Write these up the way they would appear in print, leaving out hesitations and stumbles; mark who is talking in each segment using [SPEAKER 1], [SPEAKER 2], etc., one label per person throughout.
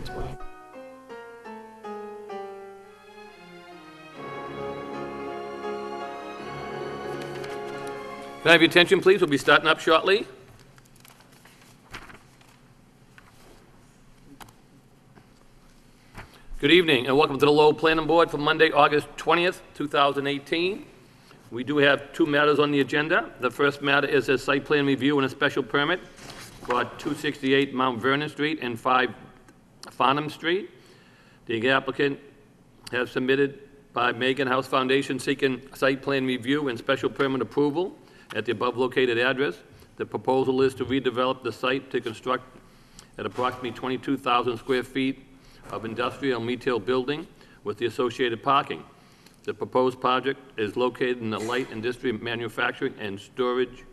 [SPEAKER 1] next week.
[SPEAKER 2] Can I have your attention, please? We'll be starting up shortly. Good evening, and welcome to the Lowell Planning Board for Monday, August 20th, 2018. We do have two matters on the agenda. The first matter is a site plan review and a special permit for 268 Mount Vernon Street and 5 Farnham Street. The applicant has submitted by Megan House Foundation seeking site plan review and special permit approval at the above located address. The proposal is to redevelop the site to construct at approximately 22,000 square feet of industrial and retail building with the associated parking. The proposed project is located in the light industry manufacturing and storage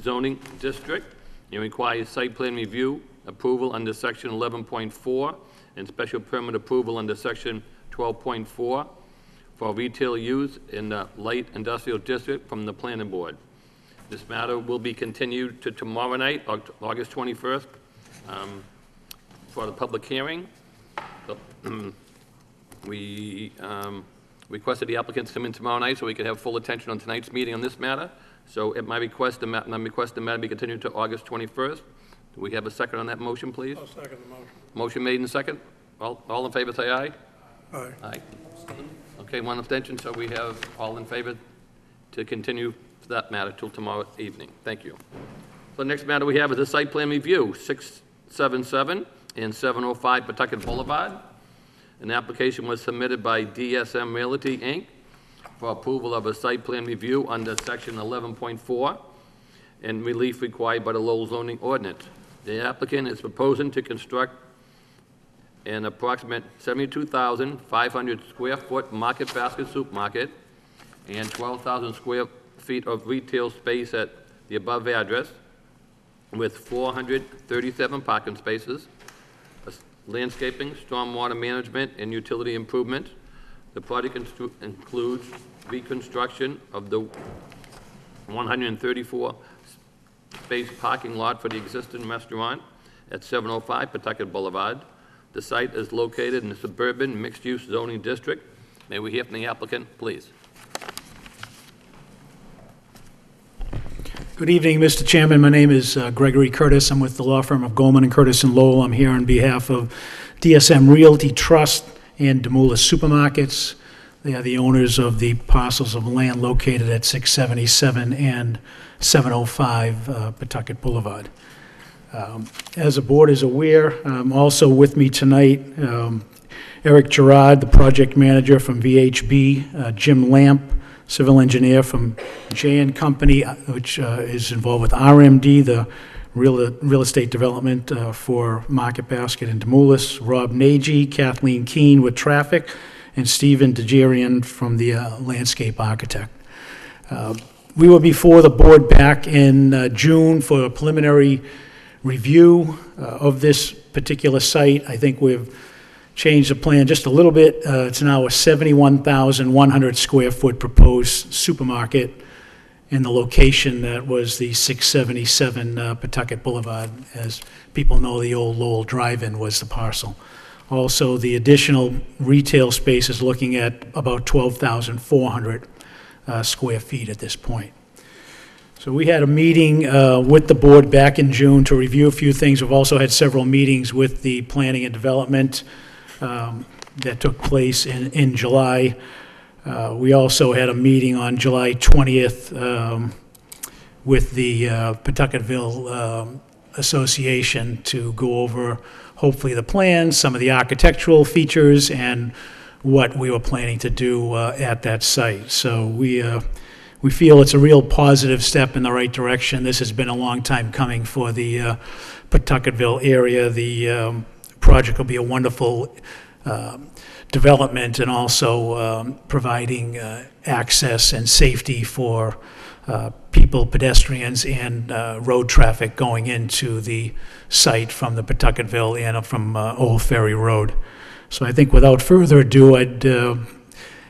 [SPEAKER 2] zoning district. It requires site plan review approval under section 11.4 and special permit approval under section 12.4 for retail use in the light industrial district from the planning board. This matter will be continued to tomorrow night, August 21st, for the public hearing. We requested the applicants come in tomorrow night so we could have full attention on tonight's meeting on this matter. So at my request, the matter be continued to August 21st. Do we have a second on that motion, please?
[SPEAKER 3] I'll second the motion.
[SPEAKER 2] Motion made and second. All in favor, say aye.
[SPEAKER 3] Aye.
[SPEAKER 2] Aye. Okay, one abstention, so we have all in favor to continue that matter till tomorrow evening. Thank you. So the next matter we have is a site plan review, 677 and 705 Pawtucket Boulevard. An application was submitted by DSM Realty, Inc. for approval of a site plan review under section 11.4 and relief required by the Lowell zoning ordinance. The applicant is proposing to construct an approximate 72,500 square foot market basket supermarket and 12,000 square feet of retail space at the above address with 437 parking spaces, landscaping, stormwater management, and utility improvements. The project includes reconstruction of the 134 space parking lot for the existing restaurant at 705 Pawtucket Boulevard. The site is located in the suburban mixed-use zoning district. May we hear from the applicant, please?
[SPEAKER 4] Good evening, Mr. Chairman. My name is Gregory Curtis. I'm with the law firm of Goldman & Curtis in Lowell. I'm here on behalf of DSM Realty Trust and Demoulas Supermarkets. They are the owners of the parcels of land located at 677 and 705 Pawtucket Boulevard. As the board is aware, also with me tonight, Eric Gerard, the project manager from VHB, Jim Lamp, civil engineer from J&N Company, which is involved with RMD, the real estate development for Market Basket and Demoulas, Rob Nagy, Kathleen Keene with traffic, and Stephen DeGerian from the landscape architect. We were before the board back in June for a preliminary review of this particular site. I think we've changed the plan just a little bit. It's now a 71,100 square foot proposed supermarket in the location that was the 677 Pawtucket Boulevard. As people know, the old Lowell Drive-In was the parcel. Also, the additional retail space is looking at about 12,400 square feet at this point. So we had a meeting with the board back in June to review a few things. We've also had several meetings with the planning and development that took place in July. We also had a meeting on July 20th with the Pawtucketville Association to go over hopefully the plans, some of the architectural features, and what we were planning to do at that site. So we feel it's a real positive step in the right direction. This has been a long time coming for the Pawtucketville area. The project will be a wonderful development and also providing access and safety for people, pedestrians, and road traffic going into the site from the Pawtucketville and from Old Ferry Road. So I think without further ado, I'd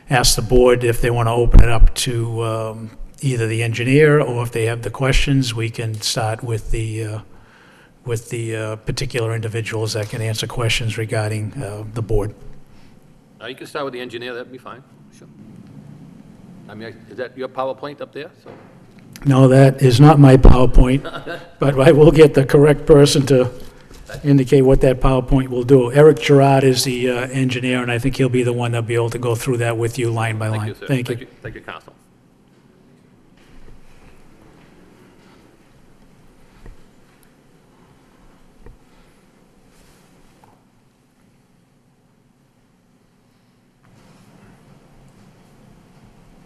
[SPEAKER 4] ask the board if they want to open it up to either the engineer, or if they have the questions, we can start with the with the particular individuals that can answer questions regarding the board.
[SPEAKER 2] You can start with the engineer, that'd be fine, sure. I mean, is that your PowerPoint up there? So,
[SPEAKER 4] No, that is not my PowerPoint, but I will get the correct person to indicate what that PowerPoint will do. Eric Gerard is the engineer, and I think he'll be the one that'll be able to go through that with you line by
[SPEAKER 2] thank
[SPEAKER 4] line.
[SPEAKER 2] you, sir.
[SPEAKER 4] Thank you.
[SPEAKER 2] Thank you, Counsel.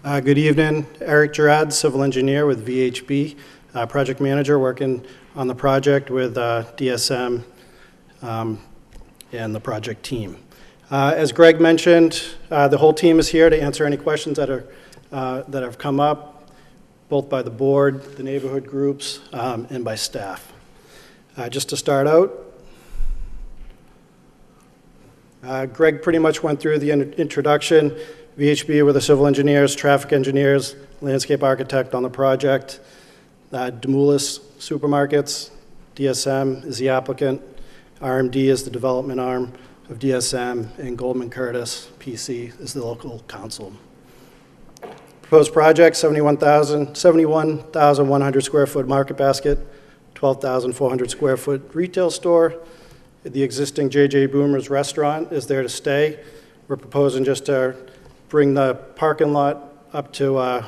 [SPEAKER 1] Good evening, Eric Gerard, civil engineer with VHB, project manager working on the project with DSM and the project team. As Greg mentioned, the whole team is here to answer any questions that have come up, both by the board, the neighborhood groups, and by staff. Just to start out, Greg pretty much went through the introduction. VHB were the civil engineers, traffic engineers, landscape architect on the project. Demoulas Supermarkets, DSM is the applicant. RMD is the development arm of DSM, and Goldman Curtis, PC, is the local counsel. Proposed project, 71,100 square foot market basket, 12,400 square foot retail store. The existing J.J. Boomer's restaurant is there to stay. We're proposing just to bring the parking lot up to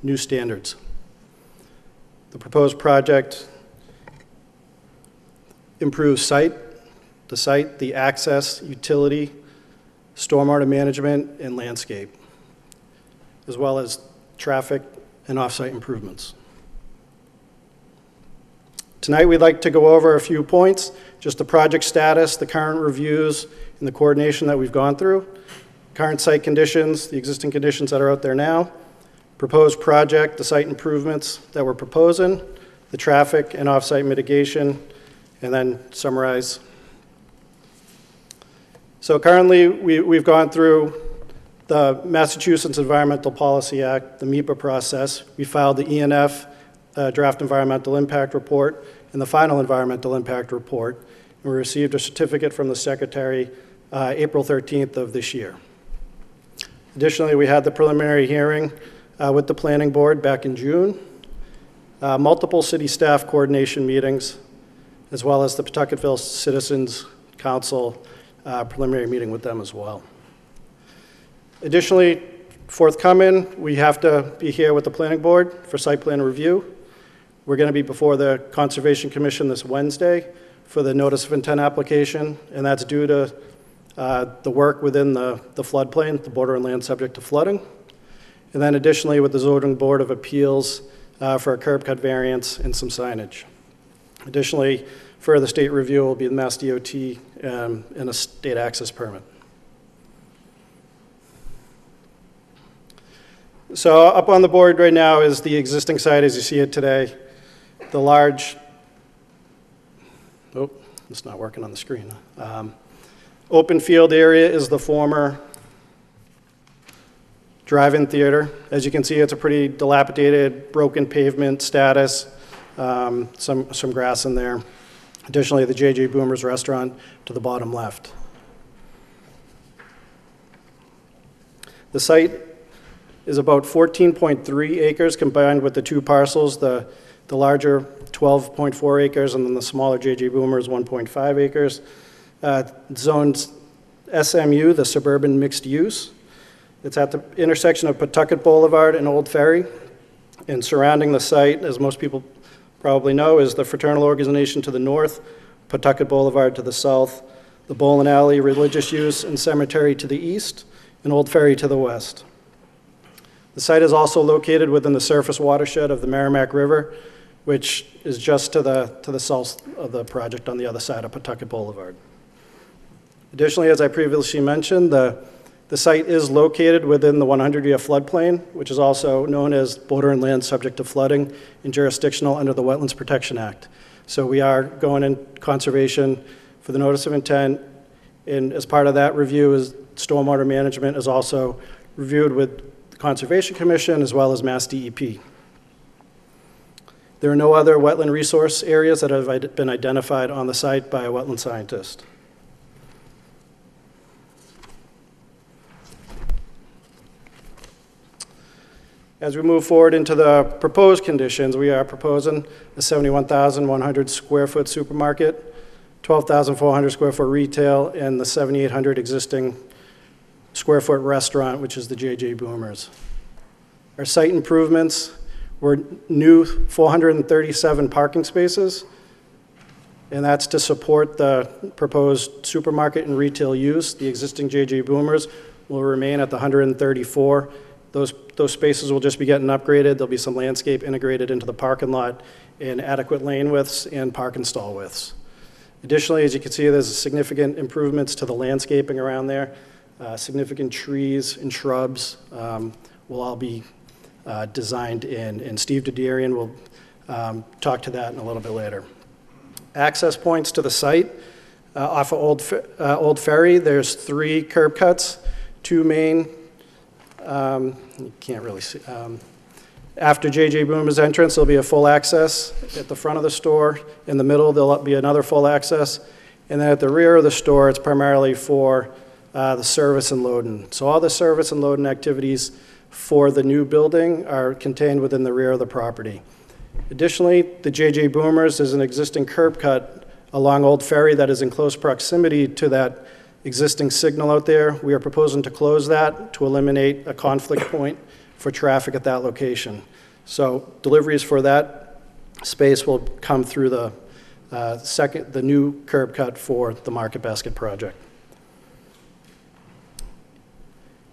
[SPEAKER 1] new standards. The proposed project improves the site, the access, utility, stormwater management, and landscape, as well as traffic and off-site improvements. Tonight we'd like to go over a few points, just the project status, the current reviews, and the coordination that we've gone through. Current site conditions, the existing conditions that are out there now, proposed project, the site improvements that we're proposing, the traffic and off-site mitigation, and then summarize. So currently, we've gone through the Massachusetts Environmental Policy Act, the MEPA process. We filed the ENF draft environmental impact report and the final environmental impact report. And we received a certificate from the Secretary April 13th of this year. Additionally, we had the preliminary hearing with the Planning Board back in June, multiple city staff coordination meetings, as well as the Pawtucketville Citizens Council preliminary meeting with them as well. Additionally, forthcoming, we have to be here with the Planning Board for site plan review. We're going to be before the Conservation Commission this Wednesday for the notice of intent application, and that's due to the work within the floodplain, the border and land subject to flooding. And then additionally with the Zoning Board of Appeals for a curb cut variance and some signage. Additionally, further state review will be the Mass DOT and a state access permit. So up on the board right now is the existing site as you see it today. The large, oh, it's not working on the screen. Open field area is the former drive-in theater. As you can see, it's a pretty dilapidated, broken pavement status, some grass in there. Additionally, the J.J. Boomer's restaurant to the bottom left. The site is about 14.3 acres combined with the two parcels, the larger 12.4 acres and then the smaller J.J. Boomer's 1.5 acres. Zoned SMU, the suburban mixed use. It's at the intersection of Pawtucket Boulevard and Old Ferry. And surrounding the site, as most people probably know, is the fraternal organization to the north, Pawtucket Boulevard to the south, the bowling alley, religious use, and cemetery to the east, and Old Ferry to the west. The site is also located within the surface watershed of the Merrimack River, which is just to the south of the project on the other side of Pawtucket Boulevard. Additionally, as I previously mentioned, the site is located within the 100-year floodplain, which is also known as border and land subject to flooding and jurisdictional under the Wetlands Protection Act. So we are going in conservation for the notice of intent, and as part of that review is stormwater management is also reviewed with the Conservation Commission as well as Mass DEP. There are no other wetland resource areas that have been identified on the site by a wetland scientist. As we move forward into the proposed conditions, we are proposing a 71,100 square foot supermarket, 12,400 square foot retail, and the 7,800 existing square foot restaurant, which is the J.J. Boomers. Our site improvements were new 437 parking spaces, and that's to support the proposed supermarket and retail use. The existing J.J. Boomers will remain at the 134. Those spaces will just be getting upgraded. There'll be some landscape integrated into the parking lot and adequate lane widths and parking stall widths. Additionally, as you can see, there's significant improvements to the landscaping around there. Significant trees and shrubs will all be designed in, and Steve Dedarian will talk to that in a little bit later. Access points to the site off of Old Ferry, there's 3 curb cuts, 2 main. You can't really see. After J.J. Boomer's entrance, there'll be a full access at the front of the store. In the middle, there'll be another full access. And then at the rear of the store, it's primarily for the service and loading. So all the service and loading activities for the new building are contained within the rear of the property. Additionally, the J.J. Boomers is an existing curb cut along Old Ferry that is in close proximity to that existing signal out there. We are proposing to close that to eliminate a conflict point for traffic at that location. So deliveries for that space will come through the new curb cut for the Market Basket project.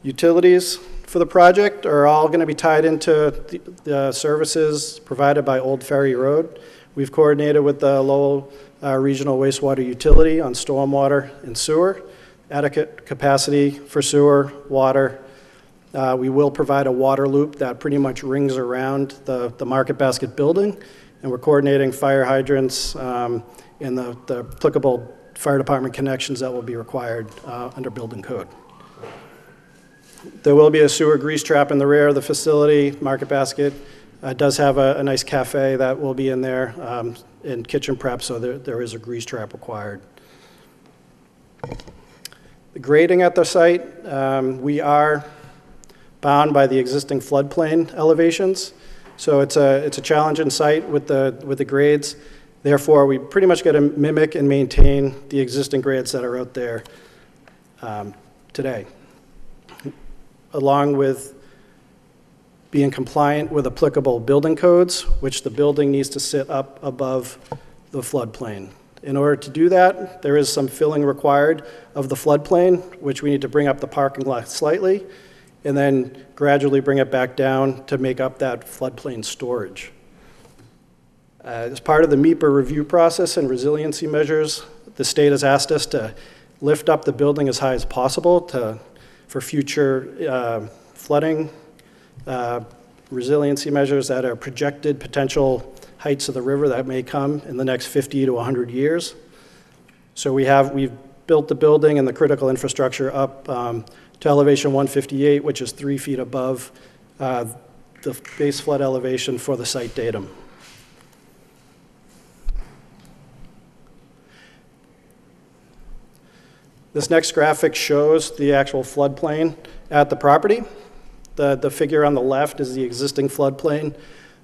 [SPEAKER 1] Utilities for the project are all going to be tied into the services provided by Old Ferry Road. We've coordinated with the Lowell Regional Wastewater Utility on stormwater and sewer, adequate capacity for sewer, water. We will provide a water loop that pretty much rings around the Market Basket building, and we're coordinating fire hydrants and the applicable fire department connections that will be required under building code. There will be a sewer grease trap in the rear of the facility. Market Basket does have a nice cafe that will be in there and kitchen prep, so there is a grease trap required. The grading at the site, we are bound by the existing floodplain elevations. So it's a challenging site with the grades. Therefore, we pretty much got to mimic and maintain the existing grades that are out there today, along with being compliant with applicable building codes, which the building needs to sit up above the floodplain. In order to do that, there is some filling required of the floodplain, which we need to bring up the parking lot slightly, and then gradually bring it back down to make up that floodplain storage. As part of the MEPA review process and resiliency measures, the state has asked us to lift up the building as high as possible for future flooding resiliency measures that are projected potential heights of the river that may come in the next 50 to 100 years. So we've built the building and the critical infrastructure up to elevation 158, which is 3 feet above the base flood elevation for the site datum. This next graphic shows the actual floodplain at the property. The figure on the left is the existing floodplain.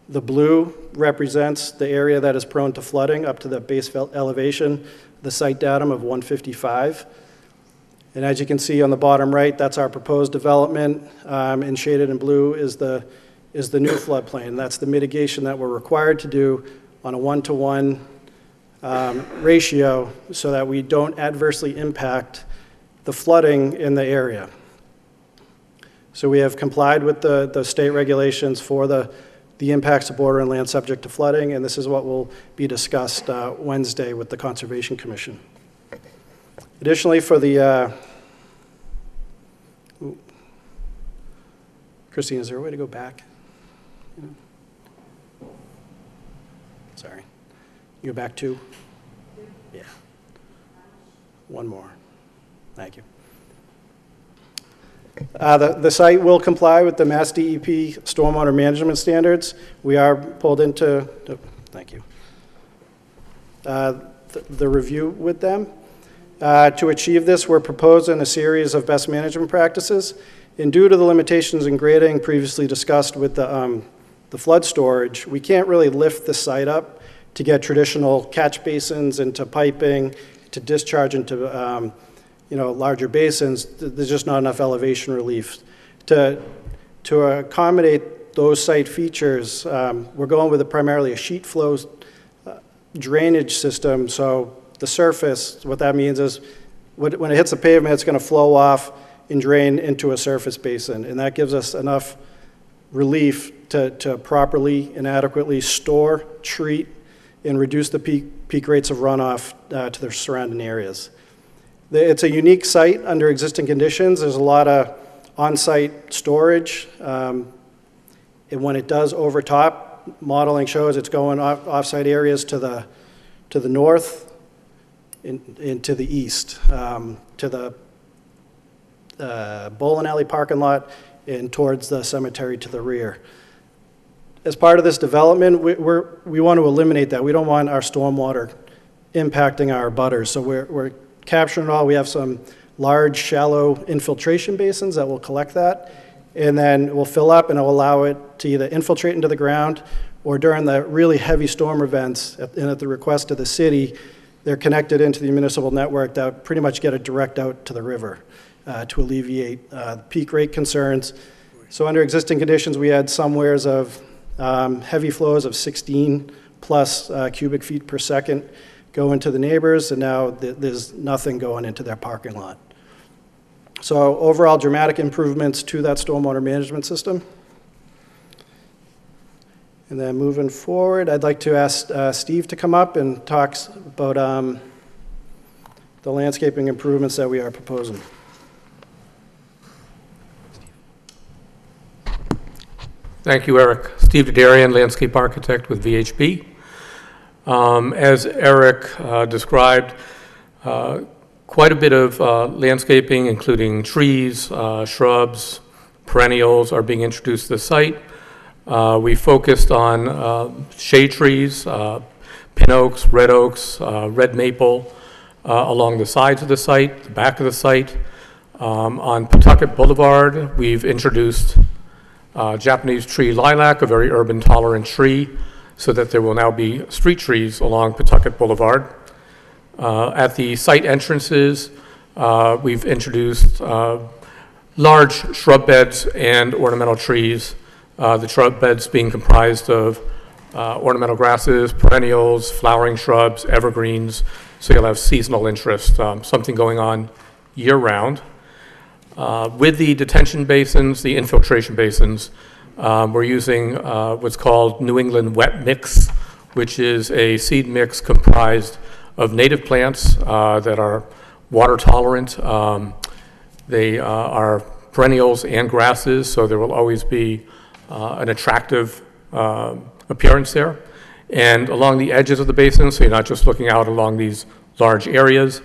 [SPEAKER 1] The blue represents the area that is prone to flooding up to the base elevation, the site datum of 155. And as you can see on the bottom right, that's our proposed development, and shaded in blue is the new floodplain. That's the mitigation that we're required to do on a 1-to-1 ratio so that we don't adversely impact the flooding in the area. So we have complied with the state regulations for the impacts of border and land subject to flooding, and this is what will be discussed Wednesday with the Conservation Commission. Additionally, for the, Christine, is there a way to go back? Sorry. You go back 2? Yeah. One more. Thank you. The site will comply with the Mass DEP stormwater management standards. We are pulled into, thank you, the review with them. To achieve this, we're proposing a series of best management practices. And due to the limitations in grading previously discussed with the flood storage, we can't really lift the site up to get traditional catch basins into piping, to discharge into larger basins. There's just not enough elevation relief. To accommodate those site features, we're going with primarily a sheet flow drainage system. So the surface, what that means is when it hits the pavement, it's going to flow off and drain into a surface basin. And that gives us enough relief to properly and adequately store, treat, and reduce the peak rates of runoff to the surrounding areas. It's a unique site under existing conditions. There's a lot of on-site storage. And when it does overtop, modeling shows it's going off-site areas to the north and to the east, to the bowling alley parking lot and towards the cemetery to the rear. As part of this development, we want to eliminate that. We don't want our stormwater impacting our butters. So we're capturing it all. We have some large, shallow infiltration basins that will collect that, and then we'll fill up and it'll allow it to either infiltrate into the ground or during the really heavy storm events, and at the request of the city, they're connected into the municipal network that pretty much get it direct out to the river to alleviate peak rate concerns. So under existing conditions, we had somewheres of heavy flows of 16 plus cubic feet per second go into the neighbors, and now there's nothing going into their parking lot. So overall, dramatic improvements to that stormwater management system. And then moving forward, I'd like to ask Steve to come up and talk about the landscaping improvements that we are proposing.
[SPEAKER 3] Thank you, Eric. Steve Dadarian, landscape architect with VHB. As Eric described, quite a bit of landscaping, including trees, shrubs, perennials, are being introduced to the site. We focused on shade trees, pin oaks, red maple, along the sides of the site, the back of the site. On Pawtucket Boulevard, we've introduced Japanese tree lilac, a very urban tolerant tree, so that there will now be street trees along Pawtucket Boulevard. At the site entrances, we've introduced large shrub beds and ornamental trees. The shrub beds being comprised of ornamental grasses, perennials, flowering shrubs, evergreens, so you'll have seasonal interest, something going on year-round. With the detention basins, the infiltration basins, we're using what's called New England Wet Mix, which is a seed mix comprised of native plants that are water tolerant. They are perennials and grasses, so there will always be an attractive appearance there. And along the edges of the basin, so you're not just looking out along these large areas,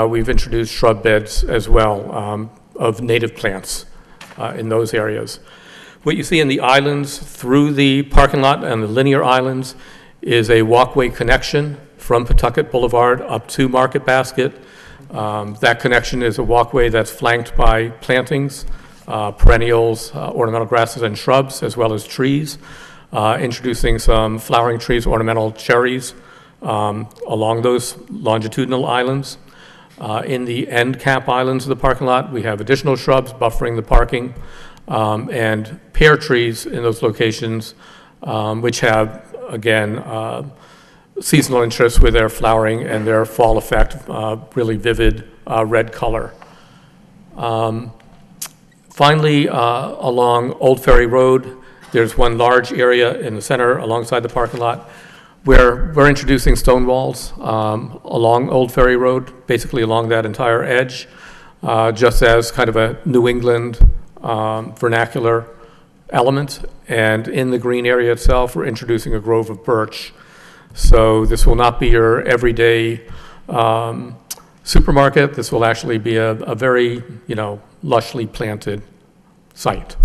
[SPEAKER 3] we've introduced shrub beds as well of native plants in those areas. What you see in the islands through the parking lot and the linear islands is a walkway connection from Pawtucket Boulevard up to Market Basket. That connection is a walkway that's flanked by plantings, perennials, ornamental grasses and shrubs, as well as trees, introducing some flowering trees, ornamental cherries, along those longitudinal islands. In the end cap islands of the parking lot, we have additional shrubs buffering the parking, and pear trees in those locations, which have, again, seasonal interest with their flowering and their fall effect, really vivid red color. Finally, along Old Ferry Road, there's one large area in the center alongside the parking lot where we're introducing stone walls along Old Ferry Road, basically along that entire edge, just as kind of a New England vernacular element. And in the green area itself, we're introducing a grove of birch. So this will not be your everyday supermarket. This will actually be a very, lushly planted site.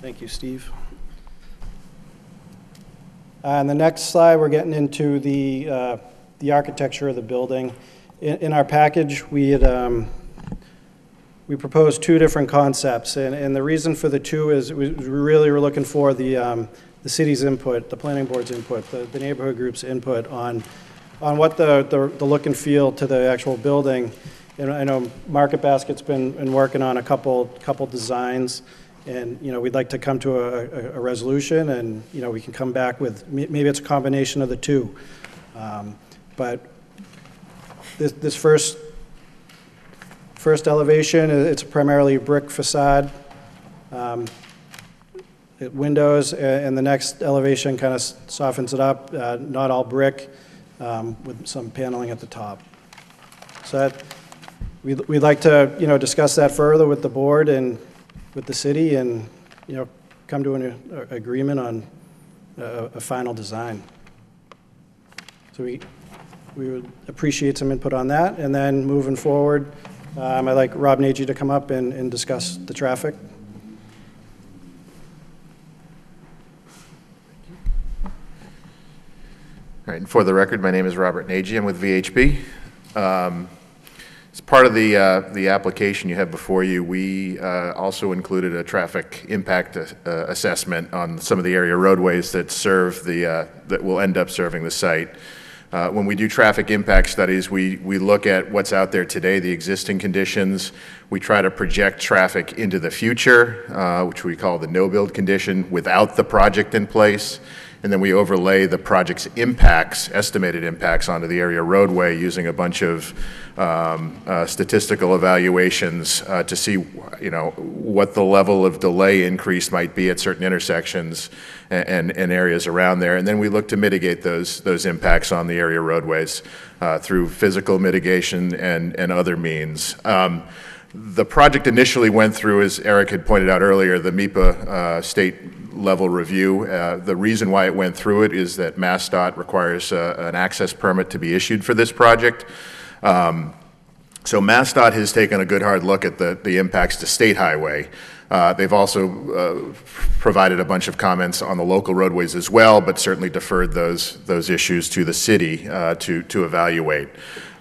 [SPEAKER 1] Thank you, Steve. On the next slide, we're getting into the architecture of the building. In our package, we proposed two different concepts, and the reason for the two is we really were looking for the city's input, the planning board's input, the neighborhood group's input on what the look and feel to the actual building. And I know Market Basket's been working on a couple designs, and we'd like to come to a resolution, and we can come back with maybe it's a combination of the two. But this first elevation, it's primarily brick facade, windows, and the next elevation kind of softens it up, not all brick, with some paneling at the top. So we'd like to discuss that further with the board and with the city, and come to an agreement on a final design. So we would appreciate some input on that, and then moving forward, I'd like Rob Nagy to come up and discuss the traffic.
[SPEAKER 5] All right, and for the record, my name is Robert Nagy. I'm with VHB. As part of the application you have before you, we also included a traffic impact assessment on some of the area roadways that serve that will end up serving the site. When we do traffic impact studies, we look at what's out there today, the existing conditions. We try to project traffic into the future, which we call the no-build condition, without the project in place. And then we overlay the project's impacts, estimated impacts, onto the area roadway using a bunch of statistical evaluations to see, what the level of delay increase might be at certain intersections and areas around there. And then we look to mitigate those impacts on the area roadways through physical mitigation and other means. The project initially went through, as Eric had pointed out earlier, the MEPA state level review. The reason why it went through it is that MassDOT requires an access permit to be issued for this project. So MassDOT has taken a good hard look at the impacts to State Highway. They've also provided a bunch of comments on the local roadways as well, but certainly deferred those issues to the city to evaluate.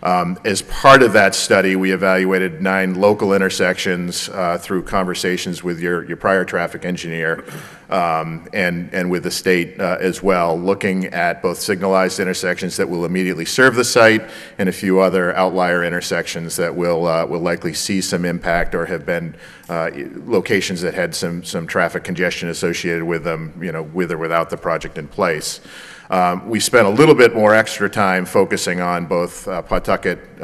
[SPEAKER 5] As part of that study, we evaluated 9 local intersections through conversations with your prior traffic engineer and with the state as well, looking at both signalized intersections that will immediately serve the site and a few other outlier intersections that will likely see some impact or have been locations that had some traffic congestion associated with them, with or without the project in place. We spent a little bit more extra time focusing on both Pawtucket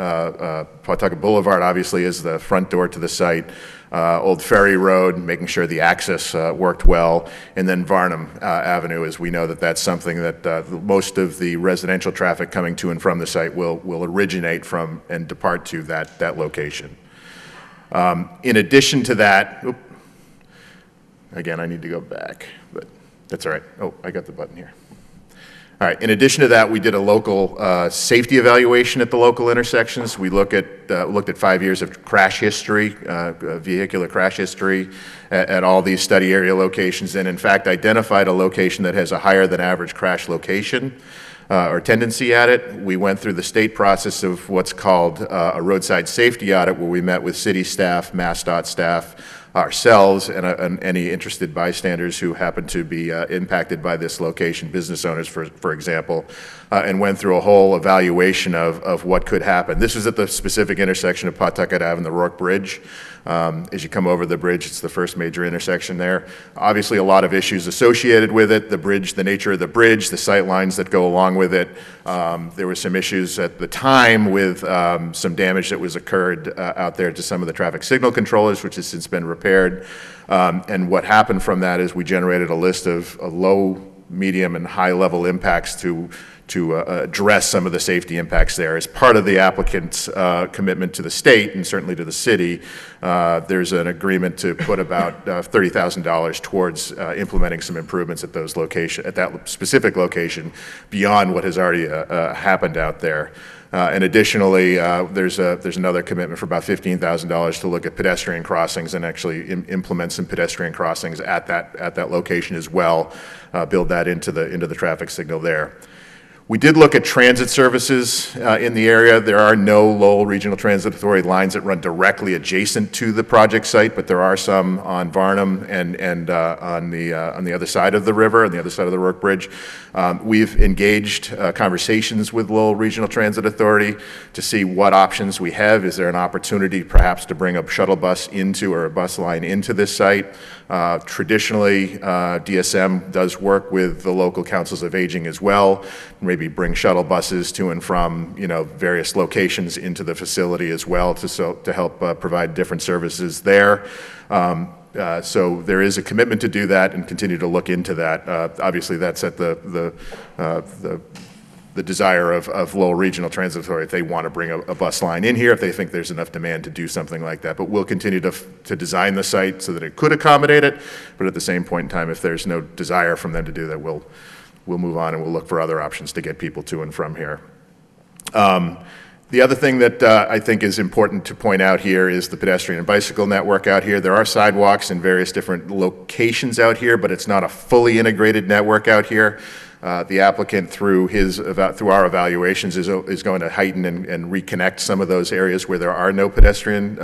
[SPEAKER 5] Boulevard, obviously, is the front door to the site, Old Ferry Road, making sure the access worked well, and then Varnum Avenue, as we know that's something that most of the residential traffic coming to and from the site will originate from and depart to that location. In addition to that, again, I need to go back, but that's all right. Oh, I got the button here. All right, in addition to that, we did a local safety evaluation at the local intersections. We looked at 5 years of crash history, vehicular crash history at all these study area locations, and in fact identified a location that has a higher than average crash location or tendency at it. We went through the state process of what's called a roadside safety audit, where we met with city staff, MassDOT staff, ourselves, and any interested bystanders who happen to be impacted by this location, business owners, for example, and went through a whole evaluation of what could happen. This is at the specific intersection of Pawtucket Ave and the Rourke Bridge. As you come over the bridge, it's the first major intersection there. Obviously, a lot of issues associated with it, the bridge, the nature of the bridge, the sight lines that go along with it. There were some issues at the time with some damage that was occurred out there to some of the traffic signal controllers, which has since been repaired. And what happened from that is we generated a list of low medium and high-level impacts to address some of the safety impacts there. As part of the applicant's commitment to the state and certainly to the city, there's an agreement to put about $30,000 towards implementing some improvements at that specific location beyond what has already happened out there. And additionally, there's another commitment for about $15,000 to look at pedestrian crossings and actually implement some pedestrian crossings at that location as well, build that into the traffic signal there. We did look at transit services in the area. There are no Lowell Regional Transit Authority lines that run directly adjacent to the project site, but there are some on Varnum and on the other side of the river, on the other side of the Rourke Bridge. We've engaged conversations with Lowell Regional Transit Authority to see what options we have. Is there an opportunity perhaps to bring a shuttle bus into or a bus line into this site? Traditionally, DSM does work with the local councils of aging as well, maybe bring shuttle buses to and from, various locations into the facility as well to help provide different services there. So there is a commitment to do that and continue to look into that. Obviously, that's at the desire of Lowell Regional Transit Authority if they want to bring a bus line in here, if they think there's enough demand to do something like that. But we'll continue to design the site so that it could accommodate it, but at the same point in time, if there's no desire from them to do that, we'll move on and we'll look for other options to get people to and from here. The other thing that I think is important to point out here is the pedestrian and bicycle network out here. There are sidewalks in various different locations out here, but it's not a fully integrated network out here. The applicant, through our evaluations, is going to heighten and reconnect some of those areas where there are no pedestrian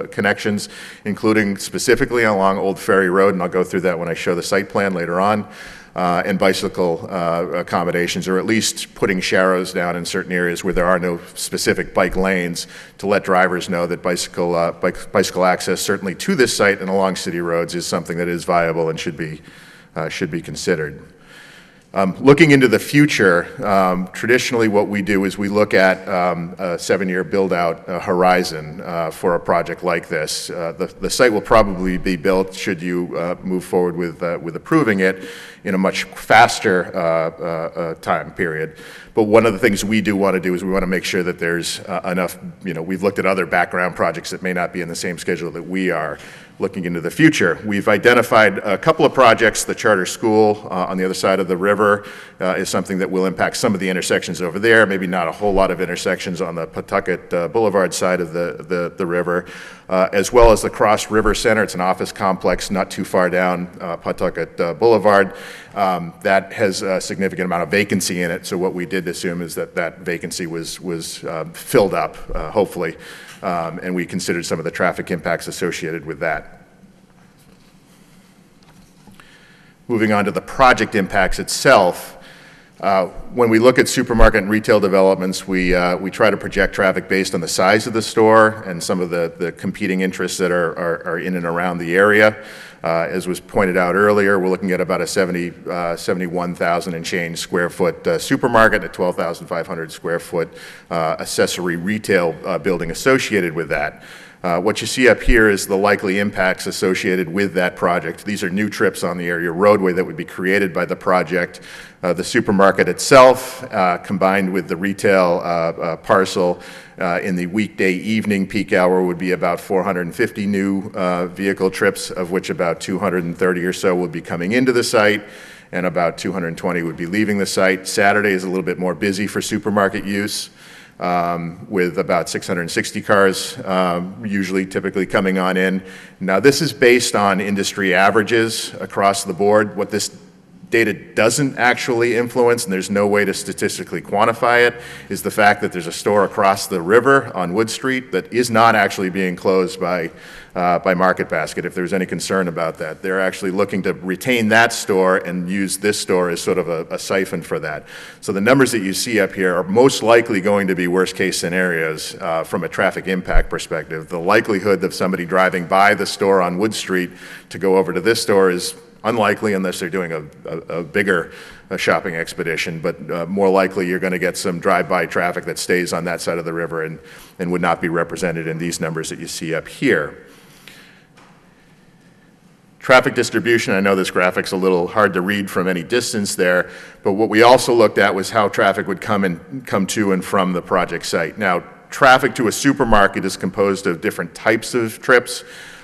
[SPEAKER 5] connections, including specifically along Old Ferry Road, and I'll go through that when I show the site plan later on. And bicycle accommodations, or at least putting sharrows down in certain areas where there are no specific bike lanes to let drivers know that bicycle access, certainly to this site and along city roads, is something that is viable and should be considered. Looking into the future, traditionally what we do is we look at a 7-year build-out horizon for a project like this. The site will probably be built, should you move forward with approving it, in a much faster time period. But one of the things we do want to do is we want to make sure that there's enough, we've looked at other background projects that may not be in the same schedule that we are. Looking into the future, we've identified a couple of projects. The charter school on the other side of the river is something that will impact some of the intersections over there, maybe not a whole lot of intersections on the Pawtucket Boulevard side of the river, as well as the Cross River Center. It's an office complex not too far down Pawtucket Boulevard that has a significant amount of vacancy in it. So what we did assume is that vacancy was filled up, hopefully, and we considered some of the traffic impacts associated with that. Moving on to the project impacts itself, when we look at supermarket and retail developments, we try to project traffic based on the size of the store and some of the competing interests that are in and around the area. As was pointed out earlier, we're looking at about a 71,000 and change square foot supermarket, a 12,500 square foot accessory retail building associated with that. What you see up here is the likely impacts associated with that project. These are new trips on the area roadway that would be created by the project. The supermarket itself, combined with the retail parcel in the weekday evening peak hour, would be about 450 new vehicle trips, of which about 230 or so would be coming into the site, and about 220 would be leaving the site. Saturday is a little bit more busy for supermarket use, with about 660 cars typically coming on in. Now, this is based on industry averages across the board. What this data doesn't actually influence, and there's no way to statistically quantify it, is the fact that there's a store across the river on Wood Street that is not actually being closed by Market Basket, if there's any concern about that. They're actually looking to retain that store and use this store as sort of a siphon for that. So the numbers that you see up here are most likely going to be worst case scenarios from a traffic impact perspective. The likelihood of somebody driving by the store on Wood Street to go over to this store is unlikely unless they're doing a bigger shopping expedition, but more likely you're going to get some drive-by traffic that stays on that side of the river and would not be represented in these numbers that you see up here. Traffic distribution, I know this graphic's a little hard to read from any distance there, but what we also looked at was how traffic would come to and from the project site. Now, traffic to a supermarket is composed of different types of trips.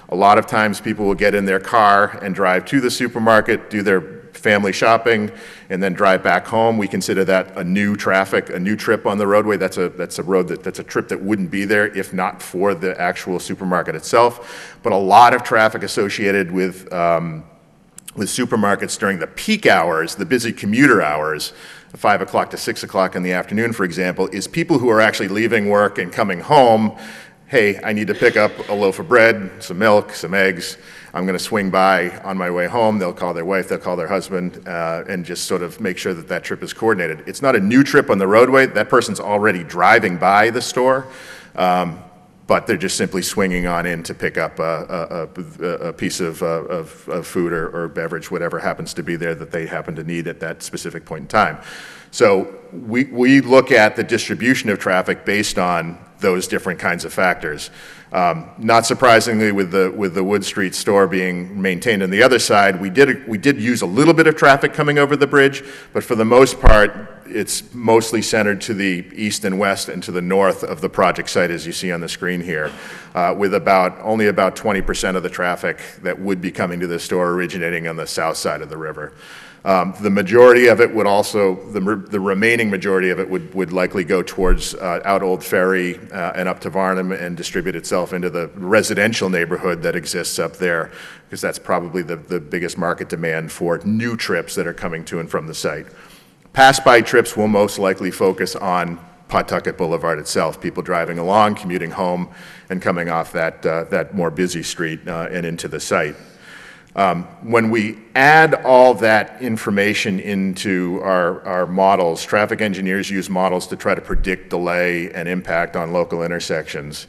[SPEAKER 5] A lot of times people will get in their car and drive to the supermarket, do their family shopping, and then drive back home. We consider that a new traffic, a new trip on the roadway. That's a trip that wouldn't be there if not for the actual supermarket itself. But a lot of traffic associated with supermarkets during the peak hours, the busy commuter hours, 5 o'clock to 6 o'clock in the afternoon, for example, is people who are actually leaving work and coming home. Hey, I need to pick up a loaf of bread, some milk, some eggs. I'm going to swing by on my way home. They'll call their wife, they'll call their husband, and just sort of make sure that that trip is coordinated. It's not a new trip on the roadway. That person's already driving by the store, but they're just simply swinging on in to pick up a piece of food or beverage, whatever happens to be there that they happen to need at that specific point in time. So we look at the distribution of traffic based on those different kinds of factors. Not surprisingly, with the Wood Street store being maintained on the other side, we did use a little bit of traffic coming over the bridge, but for the most part, it's mostly centered to the east and west and to the north of the project site, as you see on the screen here, with only about 20% of the traffic that would be coming to the store originating on the south side of the river. The majority of it would also, the remaining majority of it would likely go towards out Old Ferry and up to Varnum and distribute itself into the residential neighborhood that exists up there, because that's probably the biggest market demand for new trips that are coming to and from the site. Pass-by trips will most likely focus on Pawtucket Boulevard itself, people driving along, commuting home, and coming off that more busy street and into the site. When we add all that information into our models, traffic engineers use models to try to predict delay and impact on local intersections.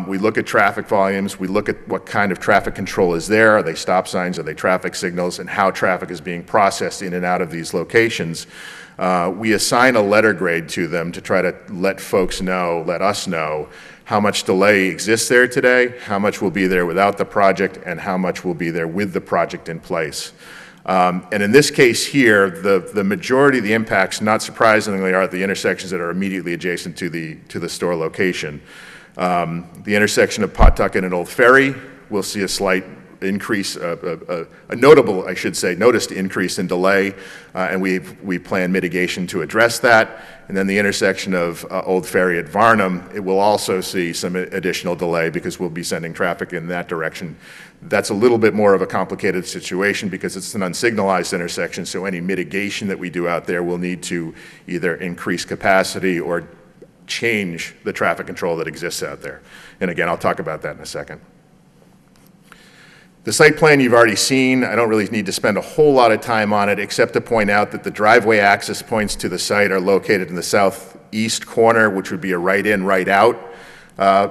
[SPEAKER 5] We look at traffic volumes, we look at what kind of traffic control is there, are they stop signs, are they traffic signals, and how traffic is being processed in and out of these locations. We assign a letter grade to them to try to let us know how much delay exists there today, how much will be there without the project, and how much will be there with the project in place. And in this case here, the majority of the impacts, not surprisingly, are at the intersections that are immediately adjacent to the store location. The intersection of Pawtucket and Old Ferry will see a slight increase, a notable, I should say, noticed increase in delay, and we plan mitigation to address that. And then the intersection of Old Ferry at Varnum, it will also see some additional delay because we'll be sending traffic in that direction. That's a little bit more of a complicated situation because it's an unsignalized intersection, so any mitigation that we do out there will need to either increase capacity or change the traffic control that exists out there. And again, I'll talk about that in a second. The site plan you've already seen. I don't really need to spend a whole lot of time on it except to point out that the driveway access points to the site are located in the southeast corner, which would be a right-in, right-out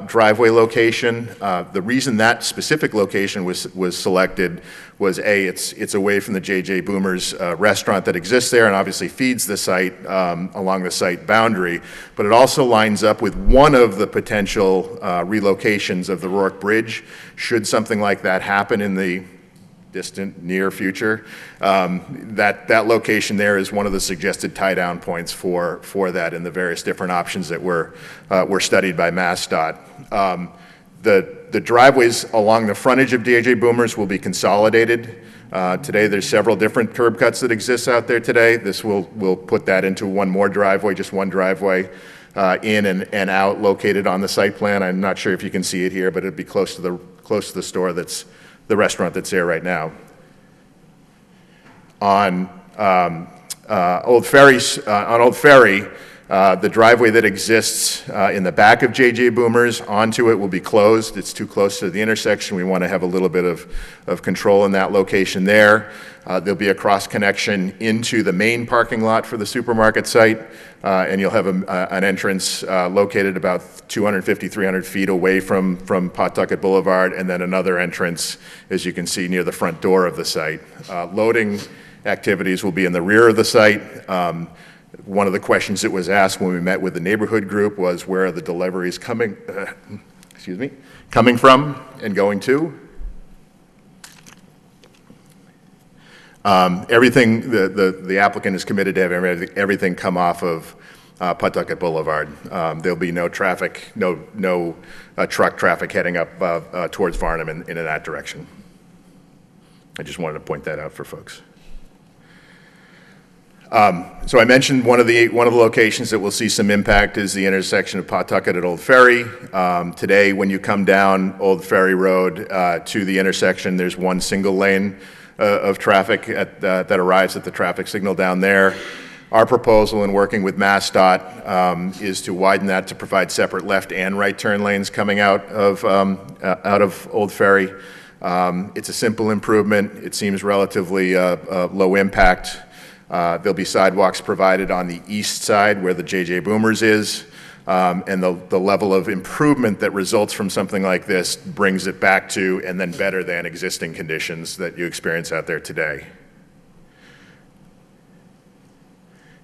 [SPEAKER 5] driveway location. The reason that specific location was selected was it's away from the J.J. Boomer's restaurant that exists there and obviously feeds the site along the site boundary, but it also lines up with one of the potential relocations of the Rourke Bridge. Should something like that happen in the distant, near future, that location there is one of the suggested tie-down points for that and the various different options that were studied by MassDOT. The driveways along the frontage of J.J. Boomer's will be consolidated. Today there's several different curb cuts that exist out there today. This will put that into one more driveway, just one driveway in and out located on the site plan. I'm not sure if you can see it here, but it'd be close to the store that's the restaurant that's there right now. On Old Ferry, the driveway that exists in the back of J.J. Boomer's onto it will be closed. It's too close to the intersection. We want to have a little bit of control in that location there. There'll be a cross connection into the main parking lot for the supermarket site, and you'll have an entrance located about 250, 300 feet away from Pawtucket Boulevard, and then another entrance, as you can see, near the front door of the site. Loading activities will be in the rear of the site. One of the questions that was asked when we met with the neighborhood group was where are the deliveries coming from and going to? Everything, the applicant is committed to having everything come off of Pawtucket Boulevard. There'll be no traffic, no truck traffic heading up towards Varnum in that direction. I just wanted to point that out for folks. So I mentioned one of the locations that will see some impact is the intersection of Pawtucket at Old Ferry. Today, when you come down Old Ferry Road to the intersection, there's one single lane of traffic that arrives at the traffic signal down there. Our proposal in working with MassDOT is to widen that to provide separate left and right turn lanes coming out of Old Ferry. It's a simple improvement. It seems relatively low impact. There'll be sidewalks provided on the east side where the J.J. Boomers is, and the level of improvement that results from something like this brings it back to and then better than existing conditions that you experience out there today.